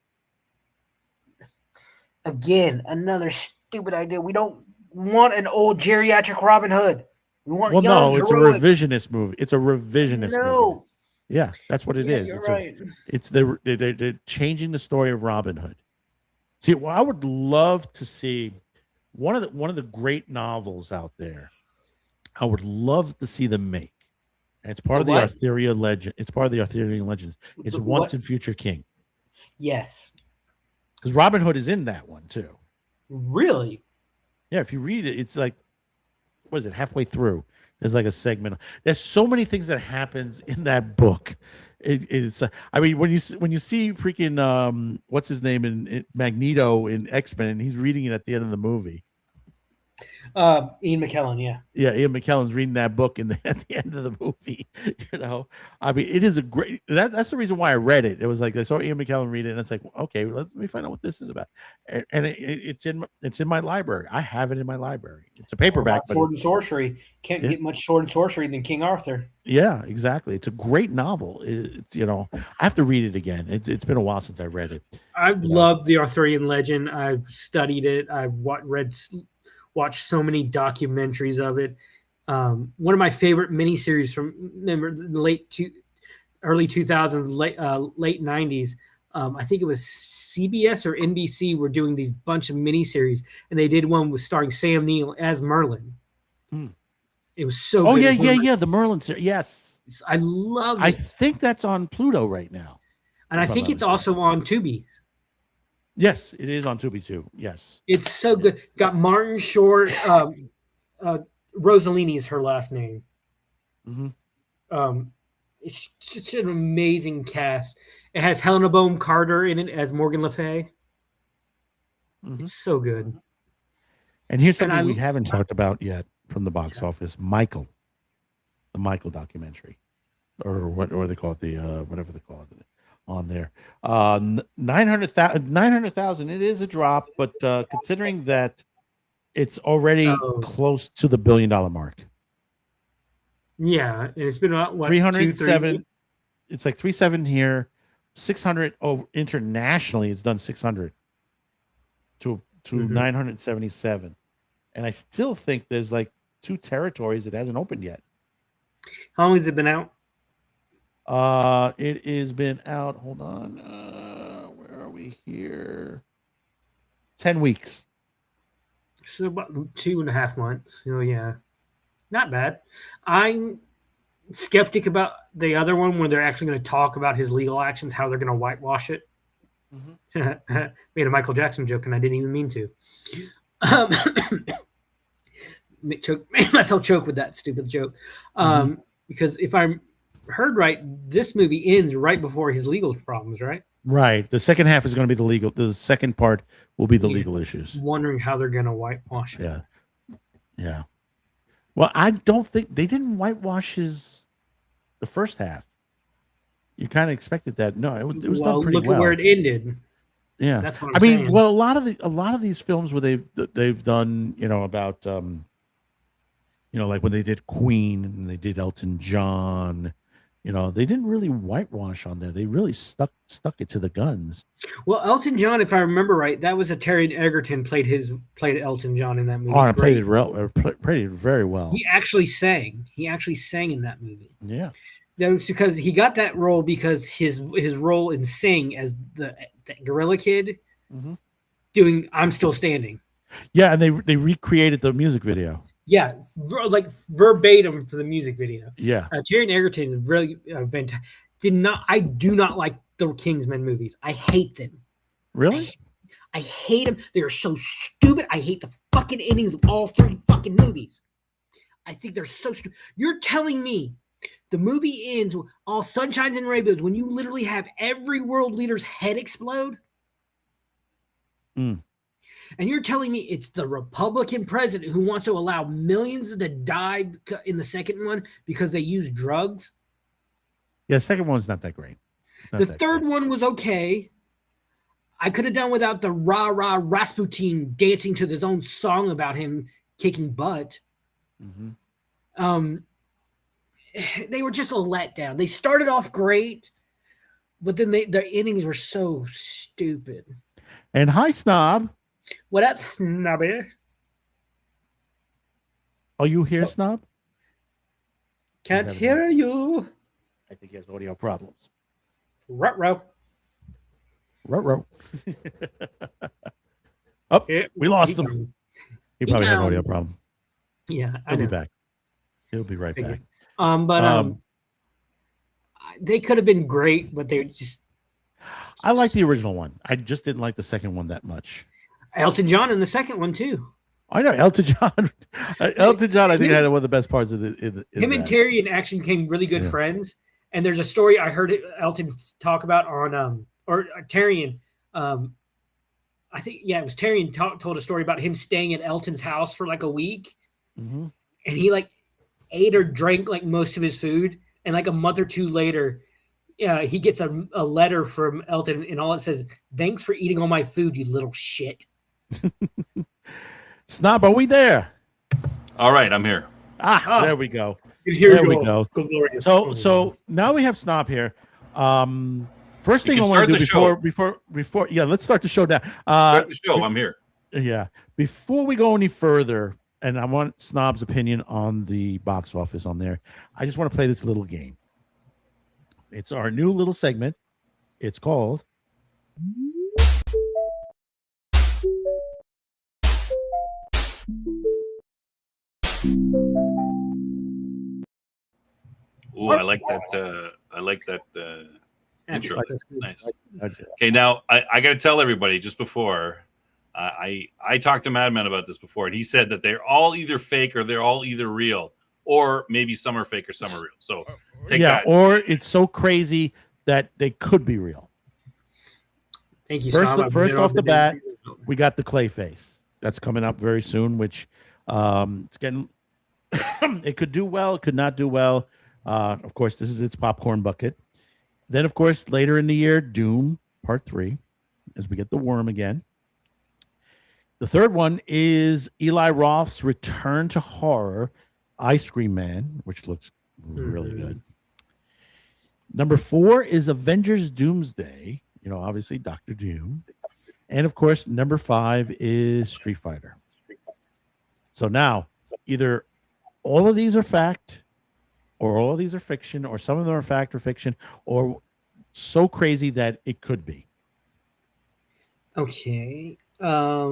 Again, another stupid idea. We don't want an old geriatric Robin Hood. We want young, it's heroic. a revisionist movie. It's a revisionist movie. Yeah, that's what it is. You're right. They're changing the story of Robin Hood. See, I would love to see one of the great novels out there. I would love to see them make And it's part of the what? Arthurian legend. It's part of the Arthurian legends. It's The once what? and future king. Yes. Because Robin Hood is in that one too. Really? Yeah, if you read it, it's like, what is it? Halfway through, there's like a segment. There's so many things that happens in that book. It's I mean, when you see freaking what's his name in Magneto in X-Men, and he's reading it at the end of the movie. Ian McKellen, yeah. Yeah, Ian McKellen's reading that book at the end of the movie. You know, I mean, it is a great. That's the reason why I read it. It was like I saw Ian McKellen read it, and it's like, okay, let me find out what this is about. And it's in my library. I have it in my library. It's a paperback. Sword and Sorcery. Can't get much Sword and Sorcery than King Arthur. Yeah, exactly. It's a great novel. It's I have to read it again. It's been a while since I read it. I've loved the Arthurian legend. I've studied it. I've watched so many documentaries of it. One of my favorite miniseries from the early 2000s, late 90s. I think it was CBS or NBC were doing these bunch of miniseries, and they did one with starring Sam Neill as Merlin. It was so good. Yeah. The Merlin series. Yes. I love it. I think that's on Pluto right now. And I think it's also on Tubi. Yes, it is on Tubi too. Yes. It's so good. Got Martin Short. Rossellini is her last name. It's such an amazing cast. It has Helena Bonham Carter in it as Morgan Le Fay. It's so good. And here's something we haven't talked about yet from the box office: Michael, the Michael documentary, or what, or they call it, the whatever they call it on there. 900,000. It is a drop, but considering that it's already close to the $1 billion mark. Yeah, and it's been about what, 307. It's like 37 here, 600 over internationally. It's done 600 to 977, and I still think there's like 2 territories it hasn't opened yet. How long has it been out? It has been out. Hold on. Where are we here? 10 weeks. So about 2.5 months. Oh yeah, not bad. I'm skeptic about the other one when they're actually going to talk about his legal actions, how they're going to whitewash it. Made a Michael Jackson joke, and I didn't even mean to. Made myself choke with that stupid joke. Because if I heard right, this movie ends right before his legal problems, right? Right. The second half is going to be the legal. The second part will be the legal issues. Wondering how they're going to whitewash it. Yeah. Yeah. Well, I don't think they didn't whitewash the first half. You kind of expected that. No, it was done pretty well. Look at where it ended. Yeah, that's what I'm saying. Well, a lot of these films where they've done, about, like when they did Queen and they did Elton John, they didn't really whitewash on there. They really stuck it to the guns. Well, Elton John, if I remember right, that was a Taron Egerton played Elton John in that movie. Oh, and played it very well. He actually sang. In that movie. Yeah. That was because he got that role because his role in Sing as the Gorilla Kid doing I'm Still Standing. Yeah, and they recreated the music video. Yeah, like verbatim for the music video. Yeah. Taron Egerton is really fantastic. I do not like the Kingsman movies. I hate them. Really? I hate them. They are so stupid. I hate the fucking endings of all 3 fucking movies. I think they're so stupid. You're telling me the movie ends with all sunshines and rainbows when you literally have every world leader's head explode? And you're telling me it's the Republican president who wants to allow millions to die in the second one because they use drugs? Yeah, the second one's not that great. The third one was okay. I could have done without the rah-rah Rasputin dancing to his own song about him kicking butt. They were just a letdown. They started off great, but then their innings were so stupid. And hi, Snob. What up, Snobby? Are you here, Snob? Can't hear you. I think he has audio problems. Ruh-roh. Ruh-roh. Oh, we lost him. He probably had an audio problem. Yeah, He'll be back. He'll be right back. They could have been great, but they just. I like the original one. I just didn't like the second one that much. Elton John in the second one too. I know Elton John. Elton John, I think had one of the best parts of him and Tyrion actually became really good friends. And there's a story I heard Elton talk about on or Tyrion. I think it was Tyrion told a story about him staying at Elton's house for like a week, and he like ate or drank like most of his food, and like a month or two later, he gets a letter from Elton, and all it says, "Thanks for eating all my food, you little shit." Snob, are we there? All right, I'm here. There we go. There we go. So now we have Snob here. First thing I want to do before let's start the show now. Start the show. I'm here. Yeah. Before we go any further, and I want Snob's opinion on the box office on there, I just want to play this little game. It's our new little segment. It's called Ooh, I like that. Intro. That's nice. Okay, now I got to tell everybody just before. I talked to Madman about this before, and he said that they're all either fake or they're all either real, or maybe some are fake or some are real. So take that. Or it's so crazy that they could be real. Thank you. First off the bat, we got the Clayface that's coming up very soon, which it's getting. It could do well, it could not do well. Of course, this is its popcorn bucket. Then, of course, later in the year, Doom Part 3, as we get the worm again. The third one is Eli Roth's return to horror, Ice Cream Man, which looks really good. Number 4 is Avengers Doomsday, obviously Dr. Doom. And, of course, number 5 is Street Fighter. So now, either all of these are fact, or all of these are fiction, or some of them are fact or fiction, or so crazy that it could be. Okay. All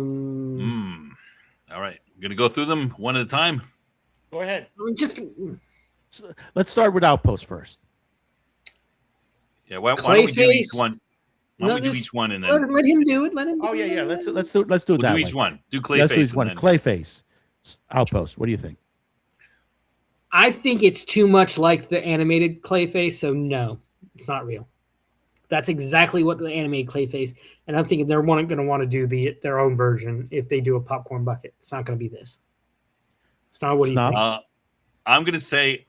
right. I'm going to go through them one at a time. Go ahead. Let's start with Outpost first. Yeah, why don't we do each one? Why don't we do each one and then let him do it? Let him do it. Yeah. Let's do it that do way. each one. Do Clayface. Let's do each one. Clayface. Outpost. What do you think? I think it's too much like the animated Clayface, so no, it's not real. That's exactly what the animated Clayface, and I'm thinking they're going to want to do their own version if they do a popcorn bucket. It's not going to be this. It's not what do you think? I'm going to say,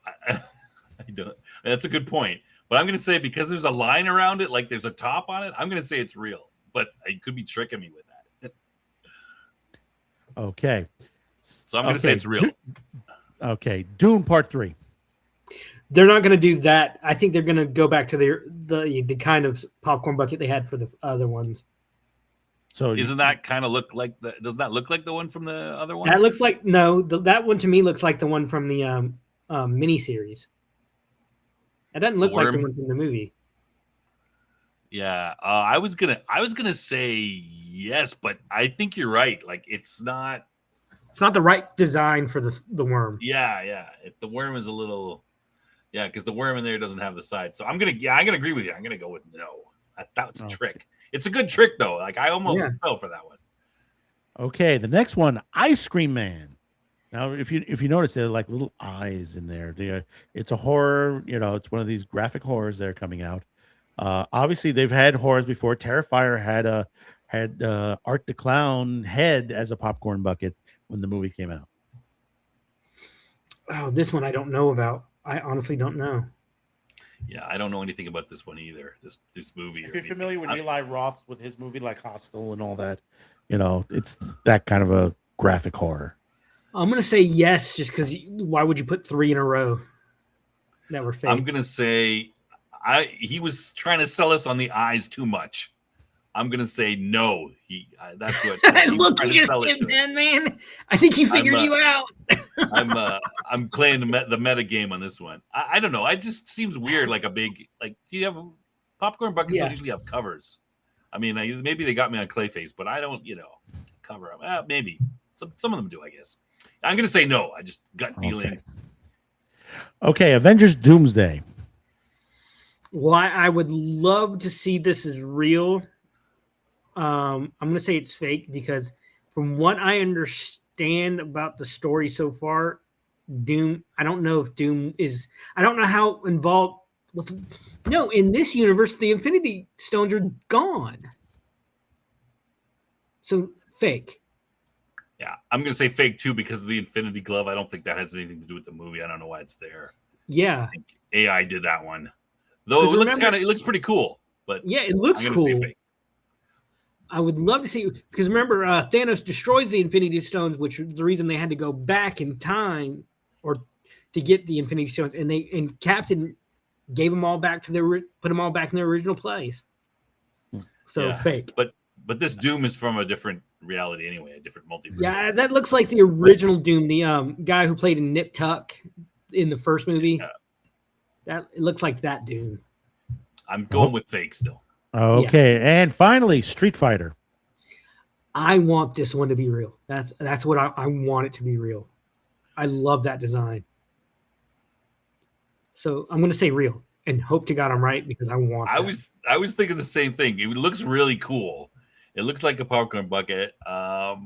that's a good point, but I'm going to say because there's a line around it, like there's a top on it, I'm going to say it's real, but you could be tricking me with that. Okay. So I'm going to say it's real. Okay, Dune Part 3. They're not going to do that. I think they're going to go back to the kind of popcorn bucket they had for the other ones. So doesn't that kind of look like does that look like the one from the other one? That looks like that one to me looks like the one from the miniseries. It doesn't look like the one from the movie. Yeah, I was gonna say yes, but I think you're right. Like it's not the right design for the worm. Yeah. The worm is a little, because the worm in there doesn't have the side. So I'm gonna agree with you. I'm gonna go with no. That's a trick. It's a good trick though. Like I almost fell for that one. Okay, the next one, Ice Cream Man. Now, if you notice, there are like little eyes in there. It's a horror. It's one of these graphic horrors that are coming out. Obviously, they've had horrors before. Terrifier had Art the Clown head as a popcorn bucket when the movie came out. Oh, this one I don't know about. I honestly don't know. Yeah, I don't know anything about this one either. This movie. If you're familiar with Eli Roth with his movie like Hostel and all that, it's that kind of a graphic horror. I'm gonna say yes, just because. Why would you put 3 in a row that were fake? I'm gonna say he was trying to sell us on the eyes too much. I'm gonna say no. That's what. Look, you just did, man. I think he figured you out. I'm playing the meta game on this one. I don't know. It just seems weird. Like a big do you have popcorn buckets? Don't usually have covers. I mean, maybe they got me on Clayface, but I don't. Cover them. Maybe some of them do. I guess. I'm gonna say no. I just gut feeling. Okay, Avengers Doomsday. Well, I would love to see this as real. I'm going to say it's fake because from what I understand about the story so far, Doom, I don't know if Doom is, I don't know how involved with, no, in this universe, the Infinity Stones are gone. So fake. Yeah, I'm going to say fake too because of the Infinity Glove. I don't think that has anything to do with the movie. I don't know why it's there. Yeah. I think AI did that one. Though it looks pretty cool, but yeah, it looks cool. Say fake. I would love to see, because remember, Thanos destroys the Infinity Stones, which was the reason they had to go back in time or to get the Infinity Stones, and Captain gave them all back to put them all back in their original place. So yeah, fake. But this Doom is from a different reality anyway, a different multiverse. Yeah, that looks like the original Doom, the guy who played in Nip Tuck in the first movie. Yeah. That it looks like that Doom. I'm going with fake still. Okay, yeah. And finally, Street Fighter. I want this one to be real. That's what I want it to be real. I love that design. So I'm going to say real and hope to God I'm right because I want. I was thinking the same thing. It looks really cool. It looks like a popcorn bucket. That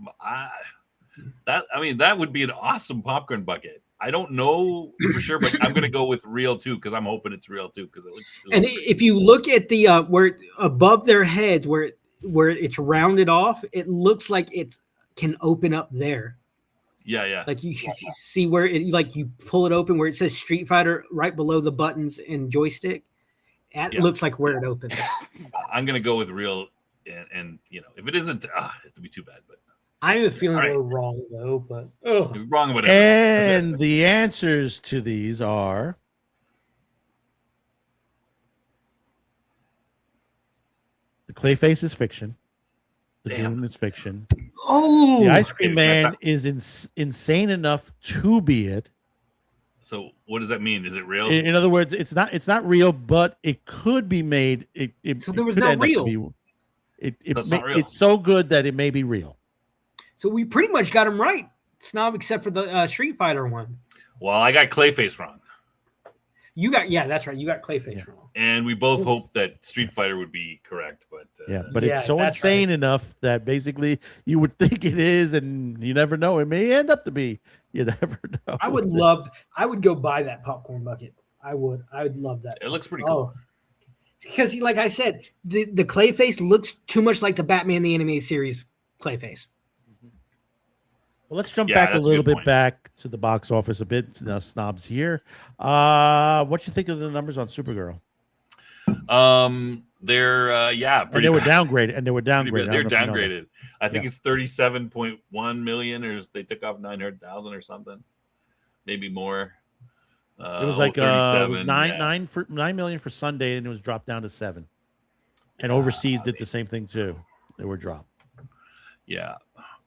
would be an awesome popcorn bucket. I don't know for sure, but I'm going to go with real too because I'm hoping it's real too because it looks. And if you look at the where above their heads where it's rounded off, it looks like it can open up there. Yeah. Like you see where it like you pull it open where it says Street Fighter right below the buttons and joystick. It looks like where it opens. I'm going to go with real, and if it isn't, it'll be too bad, but. I have a feeling we're wrong though, but wrong whatever. And the answers to these are the Clayface is fiction. The Doom is fiction. Oh, the Ice Cream Man is insane enough to be it. So what does that mean? Is it real? In other words, it's not real, but it could be made. So there was no real. It's so good that it may be real. So we pretty much got him right, Snob, except for the Street Fighter one. Well, I got Clayface wrong. That's right. You got Clayface wrong. And we both hoped that Street Fighter would be correct, but it's so insane enough that basically you would think it is, and you never know. It may end up to be. You never know. I would go buy that popcorn bucket. I would love that. It looks pretty cool. Because, like I said, the Clayface looks too much like the Batman the Animated Series Clayface. Well, let's jump back a little bit back to the box office a bit. Now, Snob's here. What you think of the numbers on Supergirl? They're they were downgraded. They're downgraded. I think it's 37.1 million, or they took off 900,000 or something, maybe more. It was like 9 million for Sunday, and it was dropped down to 7. And overseas did the same thing too. They were dropped. Yeah.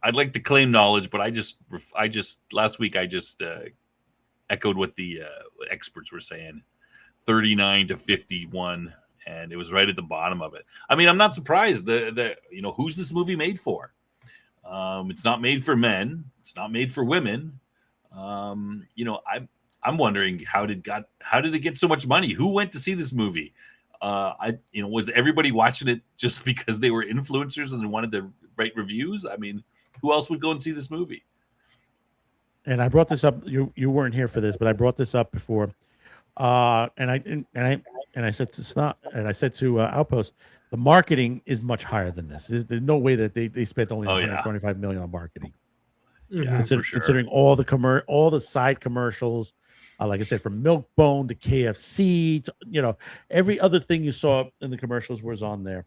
I'd like to claim knowledge, but I just last week I just echoed what the experts were saying, 39 to 51, and it was right at the bottom of it. I mean, I'm not surprised that who's this movie made for? It's not made for men. It's not made for women. I'm wondering how did it get so much money? Who went to see this movie? Was everybody watching it just because they were influencers and they wanted to write reviews? I mean, who else would go and see this movie? And I brought this up. You weren't here for this, but I brought this up before. And I said to Snot, and I said to Outpost, the marketing is much higher than this. There's no way that they spent only 125 million on marketing. Yeah, for sure. Considering all the side commercials, like I said, from Milk-Bone to KFC, to, every other thing you saw in the commercials was on there.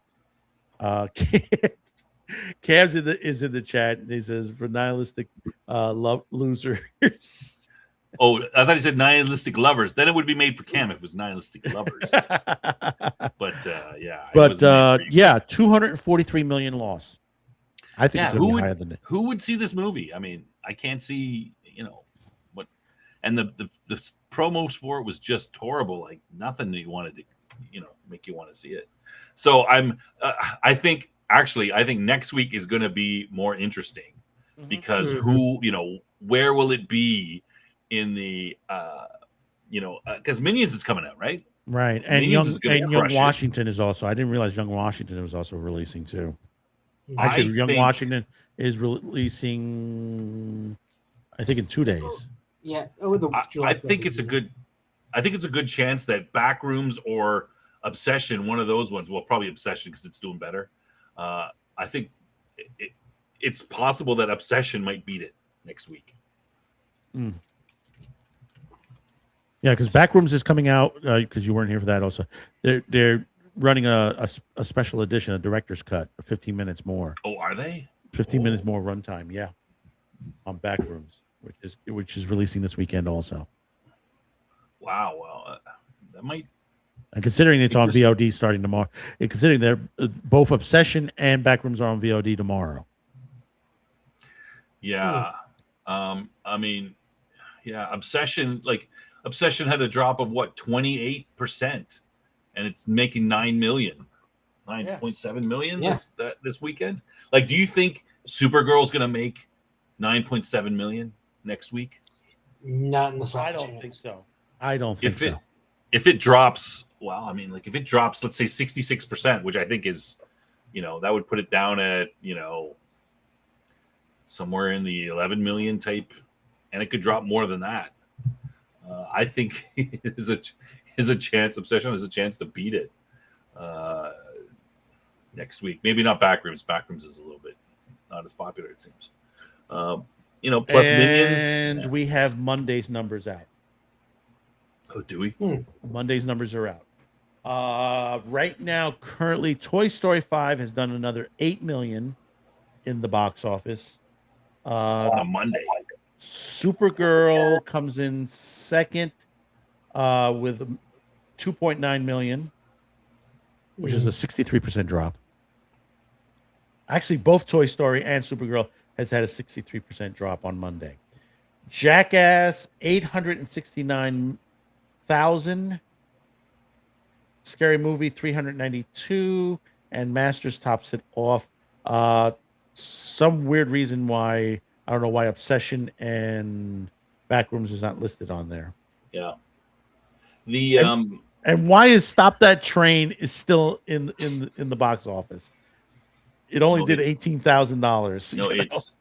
Cavs is in the chat. And he says for nihilistic love losers. Oh, I thought he said nihilistic lovers. Then it would be made for Cam if it was nihilistic lovers. But 243 million loss. I think it's going to be higher than that. Who would see this movie? I mean, I can't see, what. And the promos for it was just horrible. Like nothing that you wanted to, make you want to see it. So I think next week is going to be more interesting because where will it be in the, because Minions is coming out, right? Right, and Minions Young Washington is also. I didn't realize Young Washington was also releasing too. Actually, Young Washington is releasing, I think, in 2 days. Yeah. I think it's a good. I think it's a good chance that Backrooms or Obsession, one of those ones. Well, probably Obsession because it's doing better. I think it's possible that Obsession might beat it next week. Mm. Yeah, because Backrooms is coming out because you weren't here for that. Also, they're running a special edition, a director's cut, 15 minutes more. Oh, are they? 15 minutes more runtime. Yeah, on Backrooms, which is releasing this weekend also. Wow. Well, that might. And considering it's on VOD starting tomorrow, and considering they're both Obsession and Backrooms are on VOD tomorrow. Yeah, I mean, yeah, Obsession had a drop of what 28%, and it's making 9 million, 9.7 million this weekend. Like, do you think Supergirl is going to make 9.7 million next week? Not in the I don't think so. I don't think so. If it drops, well, I mean, like if it drops, let's say 66%, which I think is, that would put it down at, somewhere in the 11 million type, and it could drop more than that. I think is a chance. Obsession has a chance to beat it next week. Maybe not Backrooms. Backrooms is a little bit not as popular, it seems. Plus Minions, and we have Monday's numbers out. Oh, do we? Monday's numbers are out. Right now, currently, Toy Story 5 has done another 8 million in the box office. On Monday. Supergirl comes in second with 2.9 million, which is a 63% drop. Actually, both Toy Story and Supergirl has had a 63% drop on Monday. Jackass, 869,000. Scary Movie, 392. And Masters tops it off. Some weird reason why, I don't know why Obsession and Backrooms is not listed on there. Yeah. And why is Stop That Train is still in the box office? It only did $18,000. No,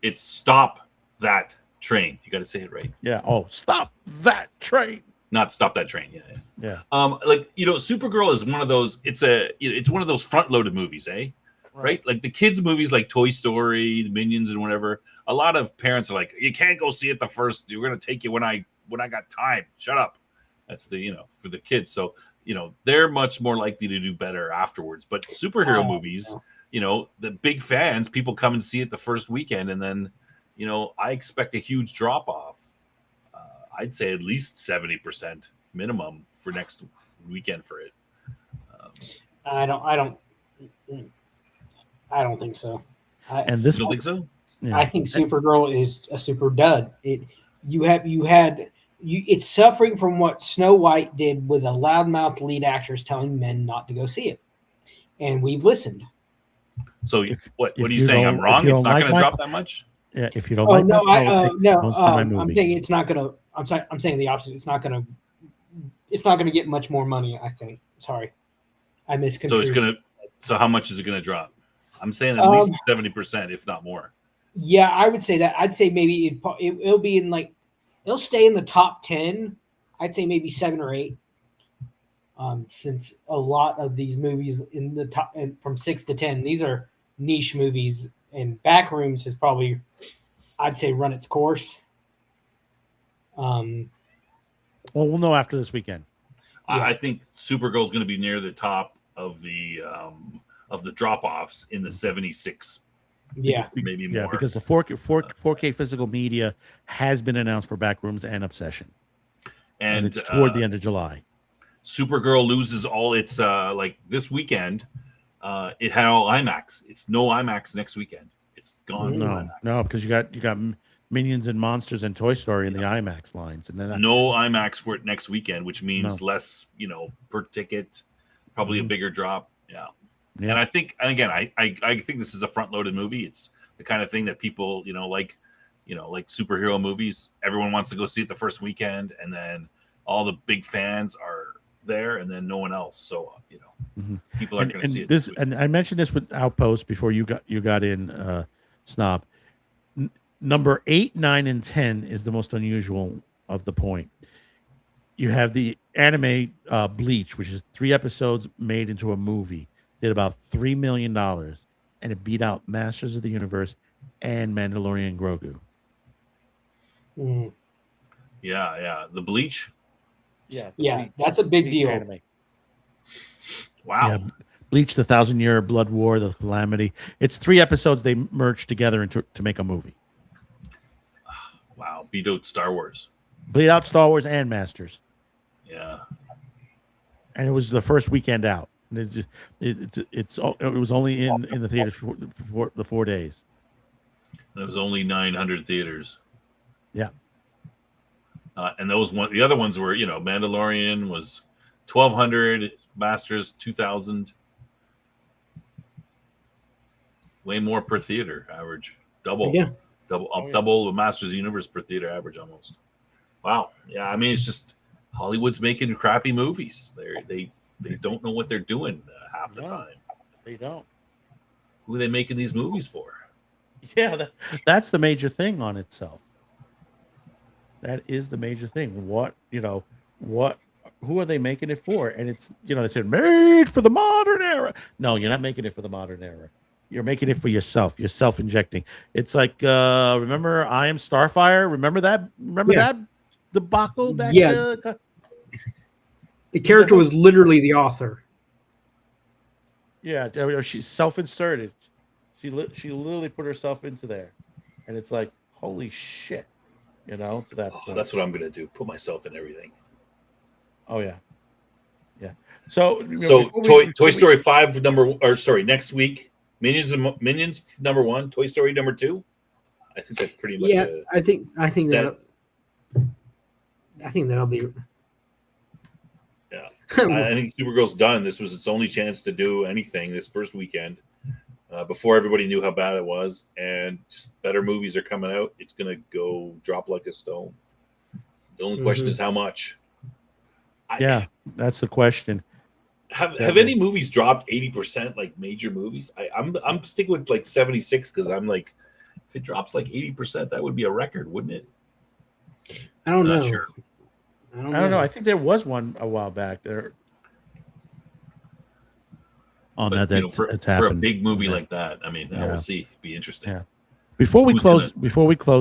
it's Stop That Train. You got to say it right. Yeah. Oh, Stop That Train. Not Stop That Train. Yeah. Supergirl is one of those. It's one of those front-loaded movies, eh? Right? Like the kids' movies, like Toy Story, the Minions, and whatever. A lot of parents are like, "You can't go see it the first. We're gonna take you when I got time. Shut up." That's for the kids. So they're much more likely to do better afterwards. But superhero movies, the big fans, people come and see it the first weekend, and then I expect a huge drop off. I'd say at least 70% minimum for next weekend for it. I don't think so. You don't think so? Yeah. I think Supergirl is a super dud. It's suffering from what Snow White did with a loudmouth lead actress telling men not to go see it, and we've listened. So what are you saying? I'm wrong. It's not going to drop that much. Yeah, if you don't like I'm saying it's not going to. I'm saying the opposite. It's not going to get much more money. I think. Sorry, I misconstrued. So how much is it going to drop? I'm saying at least 70%, if not more. Yeah, I would say that. I'd say maybe it'll be in it'll stay in the top 10. I'd say maybe 7 or 8. Since a lot of these movies in the top and from 6 to 10, these are niche movies, and Backrooms has probably, I'd say, run its course. Well, we'll know after this weekend. I think Supergirl is going to be near the top of the drop-offs in the 76. Yeah, maybe more. Yeah, because the 4K physical media has been announced for Backrooms and Obsession, and it's toward the end of July. Supergirl loses all its this weekend. It had all IMAX. It's no IMAX next weekend. It's gone. No, because you got Minions and Monsters and Toy Story in the IMAX lines, and then no IMAX for it next weekend, which means less, per ticket, probably a bigger drop. Yeah. And I think, and again, I think this is a front-loaded movie. It's the kind of thing that people, like superhero movies. Everyone wants to go see it the first weekend, and then all the big fans are there, and then no one else. So people aren't going to see it. This and I mentioned this with Outpost before you got in, Snob. Number 8, 9, and 10 is the most unusual of the point. You have the anime Bleach, which is 3 episodes made into a movie, did about $3 million, and it beat out Masters of the Universe and Mandalorian Grogu. Yeah, the Bleach. Yeah, Bleach. That's a big deal. Anime. Wow. Yeah, Bleach, the 1,000-Year Blood War, the Calamity. It's 3 episodes they merged together to make a movie. Wow, beat out Star Wars. Beat out Star Wars and Masters. Yeah, and it was the first weekend out. And it was only in the theaters for the 4 days. And it was only 900 theaters. Yeah, and the other ones were Mandalorian was 1,200, Masters 2,000. Way more per theater average, double the Masters of the Universe per theater average almost. Wow, yeah, I mean it's just. Hollywood's making crappy movies. They don't know what they're doing half the time. They don't. Who are they making these movies for? Yeah, that's the major thing on itself. That is the major thing. Who are they making it for? And it's they said made for the modern era. No, you're not making it for the modern era. You're making it for yourself. You're self-injecting. It's like remember I Am Starfire? Remember that? That debacle? The character was literally the author. Yeah, she's self-inserted. She literally put herself into there, and it's like holy shit, to that point. That's what I'm gonna do. Put myself in everything. Oh yeah. So Toy Story 5 next week. Minions number 1. Toy Story number 2. I think that's pretty much. Yeah, I think that'll be. Yeah, I think Supergirl's done. This was its only chance to do anything this first weekend before everybody knew how bad it was, and just better movies are coming out. It's gonna go drop like a stone. The only question is how much. That's the question. Have any movies dropped 80% like major movies? I'm sticking with like 76 because I'm like, if it drops like 80%, that would be a record, wouldn't it? I don't know. Not sure. I don't know. I think there was one a while back there. On but, that, for a big movie like that, I mean, we'll see. It'd be interesting. Yeah. Before we close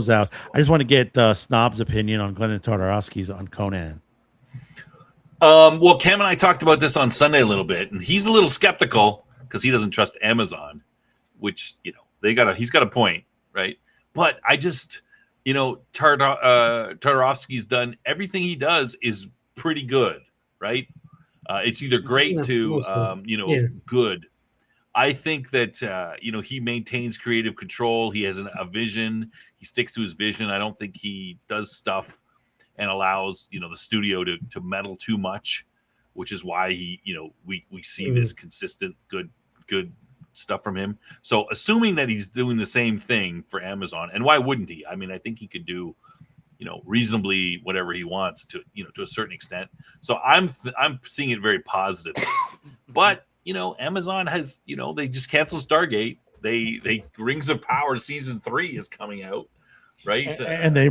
out, I just want to get Snob's opinion on Genndy Tartakovsky's on Conan. Well, Cam and I talked about this on Sunday a little bit, and he's a little skeptical because he doesn't trust Amazon, which he's got a point, right? But I just. Tartakovsky's done everything he does is pretty good, right? It's either great to good. I think that he maintains creative control. He has a vision. He sticks to his vision. I don't think he does stuff and allows the studio to meddle too much, which is why we see this consistent good stuff from him. So assuming that he's doing the same thing for Amazon, and why wouldn't he? I mean, I think he could do reasonably whatever he wants to to a certain extent. So I'm seeing it very positively. But Amazon has they just canceled Stargate. They Rings of Power season 3 is coming out, right? And they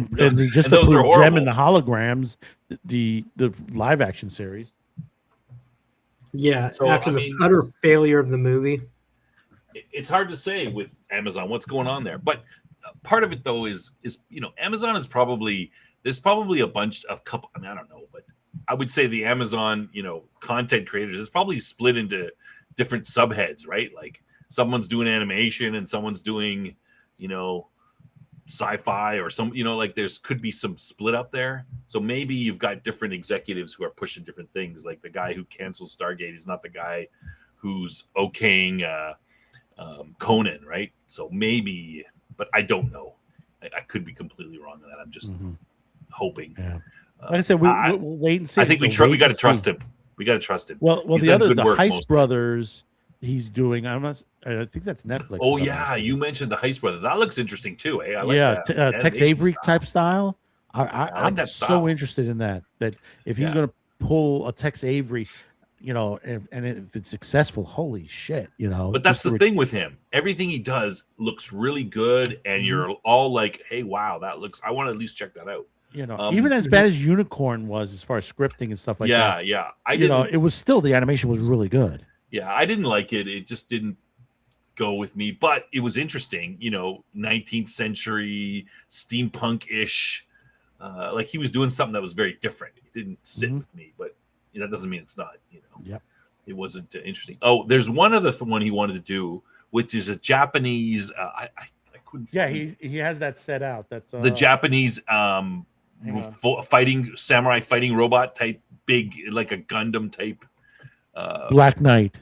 just approved Gem and the Holograms, the live action series. Yeah, so, after the utter failure of the movie. It's hard to say with Amazon what's going on there, but part of it though is Amazon is there's probably a bunch of couple. I mean, I don't know, but I would say the Amazon content creators is probably split into different subheads, right? Like someone's doing animation and someone's doing sci-fi or some like could be some split up there. So maybe you've got different executives who are pushing different things. Like the guy who cancels Stargate is not the guy who's okaying Conan, right? So maybe, but I don't know. I could be completely wrong on that. I'm just hoping. Yeah. Like I said, we'll wait and see. I think we got to trust him. We got to trust him. Well, the Heist Brothers, he's doing. I think that's Netflix. Oh yeah, you mentioned the Heist Brothers. That looks interesting too. I like that. Tex Avery type style. I'm so interested in that. That if he's going to pull a Tex Avery, and if it's successful, holy shit, But that's the thing with him. Everything he does looks really good, and you're all like, "Hey, wow, that looks. I want to at least check that out." Even as bad as Unicorn was, as far as scripting and stuff like that. Yeah. It was still, the animation was really good. Yeah, I didn't like it. It just didn't go with me, but it was interesting. 19th century steampunk-ish. Like he was doing something that was very different. It didn't sit with me, but that doesn't mean it's not. Yep. It wasn't interesting. Oh, there's one other one he wanted to do, which is a Japanese. I couldn't. Yeah, he has that set out. That's the Japanese samurai fighting robot type, big, like a Gundam type. Black Knight.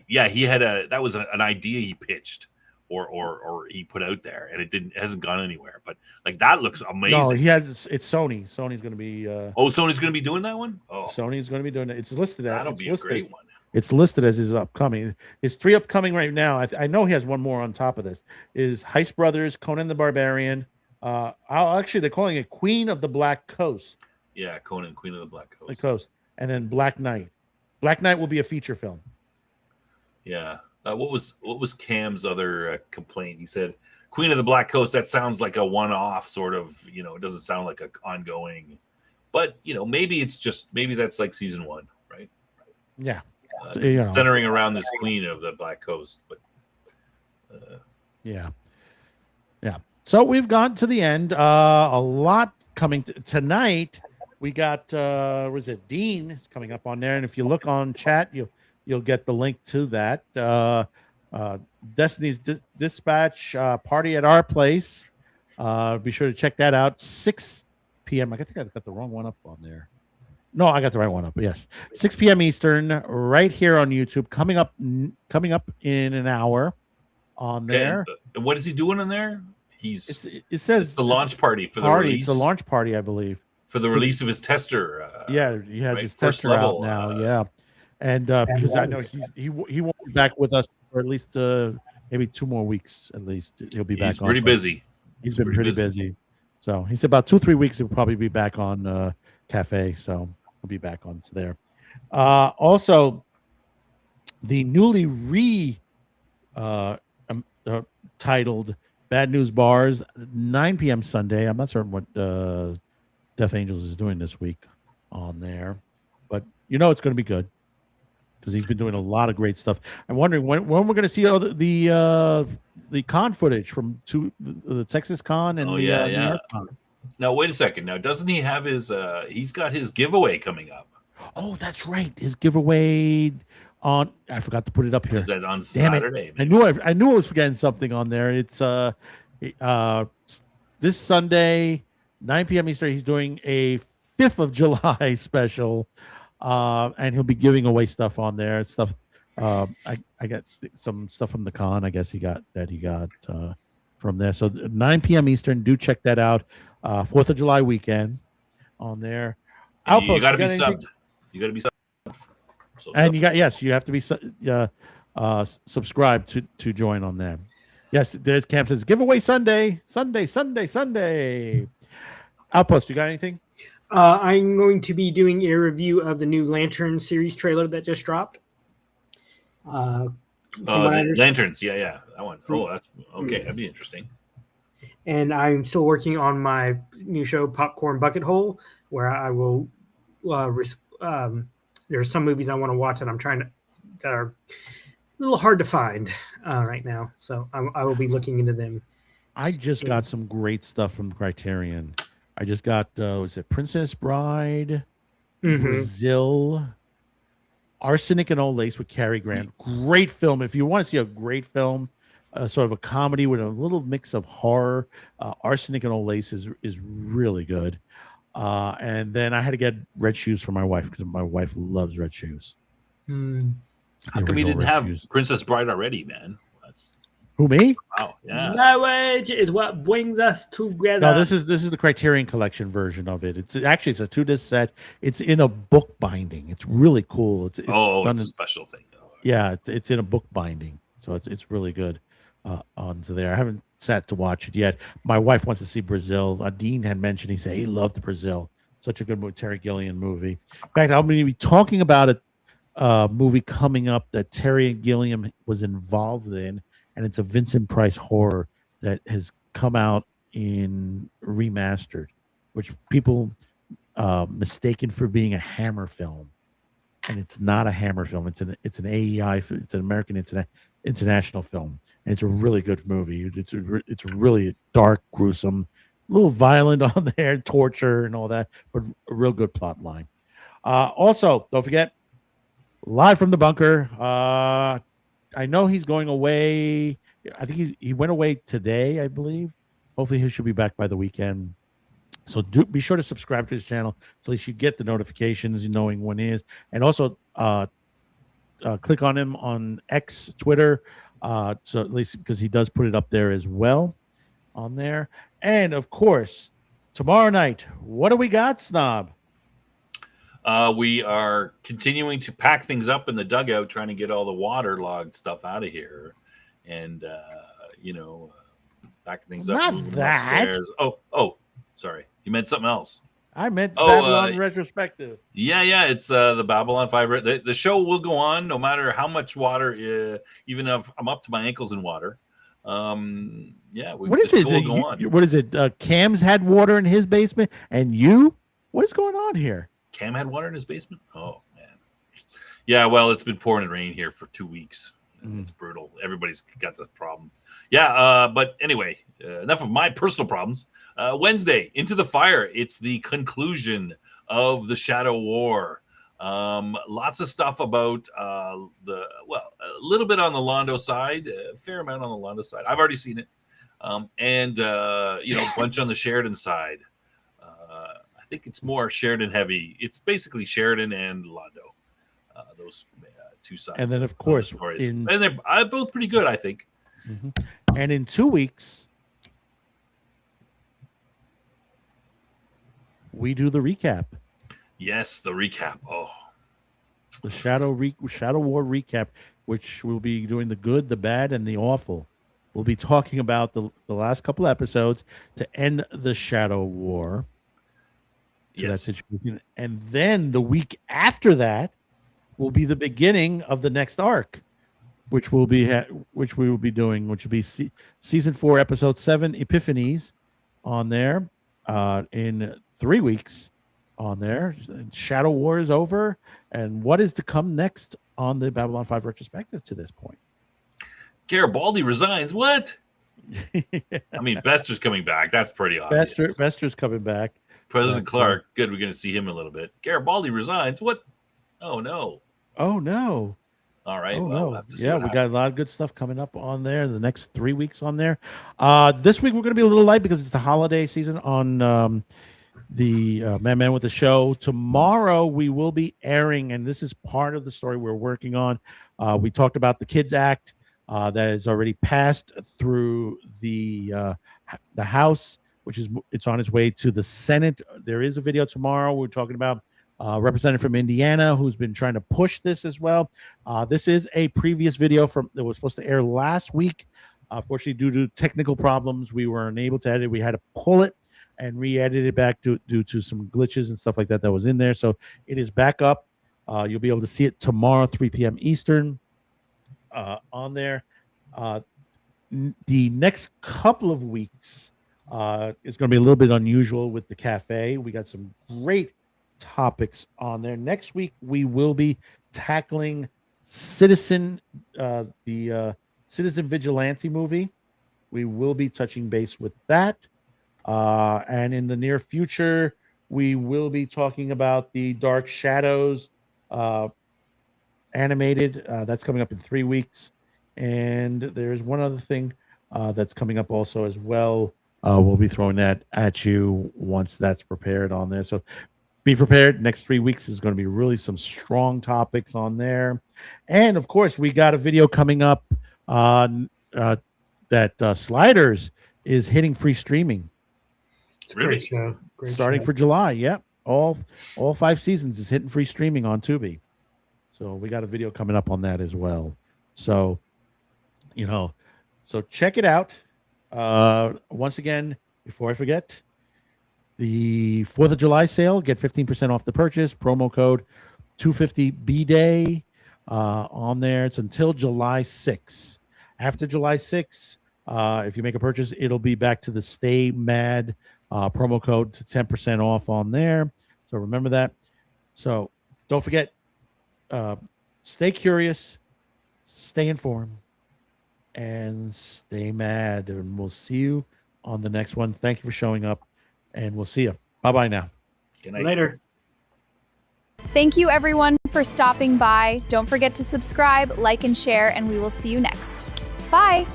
Yeah, he had that was an idea he pitched or he put out there, and it hasn't gone anywhere. But like that looks amazing. No, he has. It's Sony. Sony's going to be. Sony's going to be doing that one. Oh, Sony's going to be doing it. It's listed. That'll be a great one. It's listed as his upcoming. His 3 upcoming right now. I know he has one more on top of this. Is Heist Brothers, Conan the Barbarian. Actually, they're calling it Queen of the Black Coast. Yeah, Conan, Queen of the Black Coast. And then Black Knight. Black Knight will be a feature film. Yeah. What was Cam's other complaint? He said, "Queen of the Black Coast." That sounds like a one-off sort of. It doesn't sound like a ongoing. But maybe that's like season 1, right? Yeah. Centering around this Queen of the Black Coast, but yeah. So we've gone to the end. A lot coming tonight. We got Dean is coming up on there, and if you look on chat, you'll get the link to that. Destiny's Dispatch party at our place. Be sure to check that out. 6 p.m. I think I got the wrong one up on there. No, I got the right one up. Yes, 6 p.m. Eastern, right here on YouTube. Coming up in an hour on there. And what is he doing in there? It says it's the launch party for the release. It's the launch party, I believe, for the release of his tester. He has his tester out now. Yeah, and because I know he won't be back with us for at least maybe 2 more weeks. At least he'll be back. He's pretty busy. He's been pretty busy. So he said about 2-3 weeks he'll probably be back on Cafe. So we'll be back on there. Also, the newly titled Bad News Bars, 9 p.m. Sunday. I'm not certain what Death Angels is doing this week on there, but it's going to be good because he's been doing a lot of great stuff. I'm wondering when we're going to see the con footage from the Texas Con and New York Con. Now wait a second. Now doesn't he have his? He's got his giveaway coming up. Oh, that's right. His giveaway on. I forgot to put it up here. Is that on Saturday? I knew I was forgetting something on there. It's this Sunday, 9 p.m. Eastern. He's doing a 5th of July special, and he'll be giving away stuff on there. Stuff. I got some stuff from the con. I guess he got from there. So 9 p.m. Eastern. Do check that out. 4th of July weekend on there. Outpost, you got to be subbed. You got to be subbed. And you have to be subscribed to join on there. Yes, there's Camp says giveaway Sunday. Outpost, you got anything? I'm going to be doing a review of the new Lantern series trailer that just dropped. Lanterns, that one. Oh, that's okay. That'd be interesting. And I'm still working on my new show, Popcorn Bucket Hole, where I will. There's some movies I want to watch that that are a little hard to find right now. So I will be looking into them. I just got some great stuff from Criterion. I just got was it Princess Bride, Brazil, Arsenic and Old Lace with Cary Grant. Great film. If you want to see a great film, sort of a comedy with a little mix of horror, Arsenic and Old Lace is really good. And then I had to get red shoes for my wife because my wife loves red shoes. How come you didn't have Princess Bride already, man? Who, me? Wow, yeah. Marriage is what brings us together. No, this is the Criterion Collection version of it. It's a 2-disc set. It's in a book binding. It's really cool. It's done a special thing. Yeah, it's in a book binding, so it's really good onto there. I haven't sat to watch it yet. My wife wants to see Brazil. Dean had mentioned he loved Brazil, Such a good movie, Terry Gilliam movie. In fact, I'm going to be talking about a movie coming up that Terry Gilliam was involved in, and it's a Vincent Price horror that has come out in remastered, which people mistaken for being a Hammer film, and it's not a Hammer film. It's an AEI. It's an American international film, and it's a really good movie. It's really dark, gruesome, a little violent on there, torture and all that, but a real good plot line. Also, don't forget, live from the bunker. I know he's going away. I think he went away today, I believe. Hopefully, he should be back by the weekend. So be sure to subscribe to his channel so you should get the notifications, knowing when he is, and also click on him on X, Twitter, so at least because he does put it up there as well on there. And of course, tomorrow night, what do we got, Snob? We are continuing to pack things up in the dugout, trying to get all the waterlogged stuff out of here, and pack things up. Not that. Upstairs. Oh, sorry, you meant something else. I meant Babylon retrospective. Yeah, it's the Babylon 5. The show will go on no matter how much water, even if I'm up to my ankles in water. What is it? What is it? Cam's had water in his basement, and you? What is going on here? Cam had water in his basement? Oh, man. Yeah, well, it's been pouring rain here for 2 weeks. It's brutal. Everybody's got this problem. Yeah, but anyway, enough of my personal problems. Wednesday, Into the Fire. It's the conclusion of the Shadow War. Lots of stuff about a little bit on the Londo side, a fair amount on the Londo side. I've already seen it. And a bunch on the Sheridan side. I think it's more Sheridan heavy. It's basically Sheridan and Londo. Those two sides. And then, of course, and they're both pretty good, I think. Mm-hmm. And in 2 weeks, we do the recap. Yes, the recap. Oh, the Shadow War recap, which we'll be doing the good, the bad, and the awful. We'll be talking about the last couple episodes to end the Shadow War. Yes. And then the week after that will be the beginning of the next arc, which we will be doing, which will be season 4, episode 7, Epiphanies, on there in 3 weeks. On there, Shadow War is over, and what is to come next on the Babylon 5 retrospective to this point? Garibaldi resigns. What? I mean, Bester's coming back. That's pretty obvious. Bester's coming back. President Clark. Good. We're going to see him a little bit. Garibaldi resigns. What? Oh no. Oh no. All right. Oh, well, no. We'll have to see we got a lot of good stuff coming up on there the next 3 weeks on there. This week we're going to be a little light because it's the holiday season on the Madman with the show. Tomorrow we will be airing, and this is part of the story we're working on. We talked about the Kids Act that has already passed through the House, it's on its way to the Senate. There is a video tomorrow. We're talking about representative from Indiana who's been trying to push this as well. This is a previous video that was supposed to air last week. Unfortunately, due to technical problems, we were unable to edit. We had to pull it and re-edit it back due to some glitches and stuff like that was in there. So it is back up. You'll be able to see it tomorrow, 3 p.m. Eastern on there. The next couple of weeks is going to be a little bit unusual with the cafe. We got some great topics on there. Next week, we will be tackling Citizen Vigilante movie. We will be touching base with that. And in the near future, we will be talking about the Dark Shadows animated. That's coming up in 3 weeks. And there's one other thing that's coming up also as well. We'll be throwing that at you once that's prepared on there. So be prepared. Next 3 weeks is going to be really some strong topics on there. And of course, we got a video coming up that Sliders is hitting free streaming. Really? Great show. Starting for July. Yep. All 5 seasons is hitting free streaming on Tubi. So we got a video coming up on that as well. So, so check it out. Once again, before I forget, The 4th of July sale, get 15% off the purchase. Promo code 250BDAY on there. It's until July 6th. After July 6th, if you make a purchase, it'll be back to the Stay Mad promo code to 10% off on there. So remember that. So don't forget, stay curious, stay informed, and stay mad. And we'll see you on the next one. Thank you for showing up, and we'll see you. Bye-bye now. Good night. Later. Thank you, everyone, for stopping by. Don't forget to subscribe, like, and share, and we will see you next. Bye.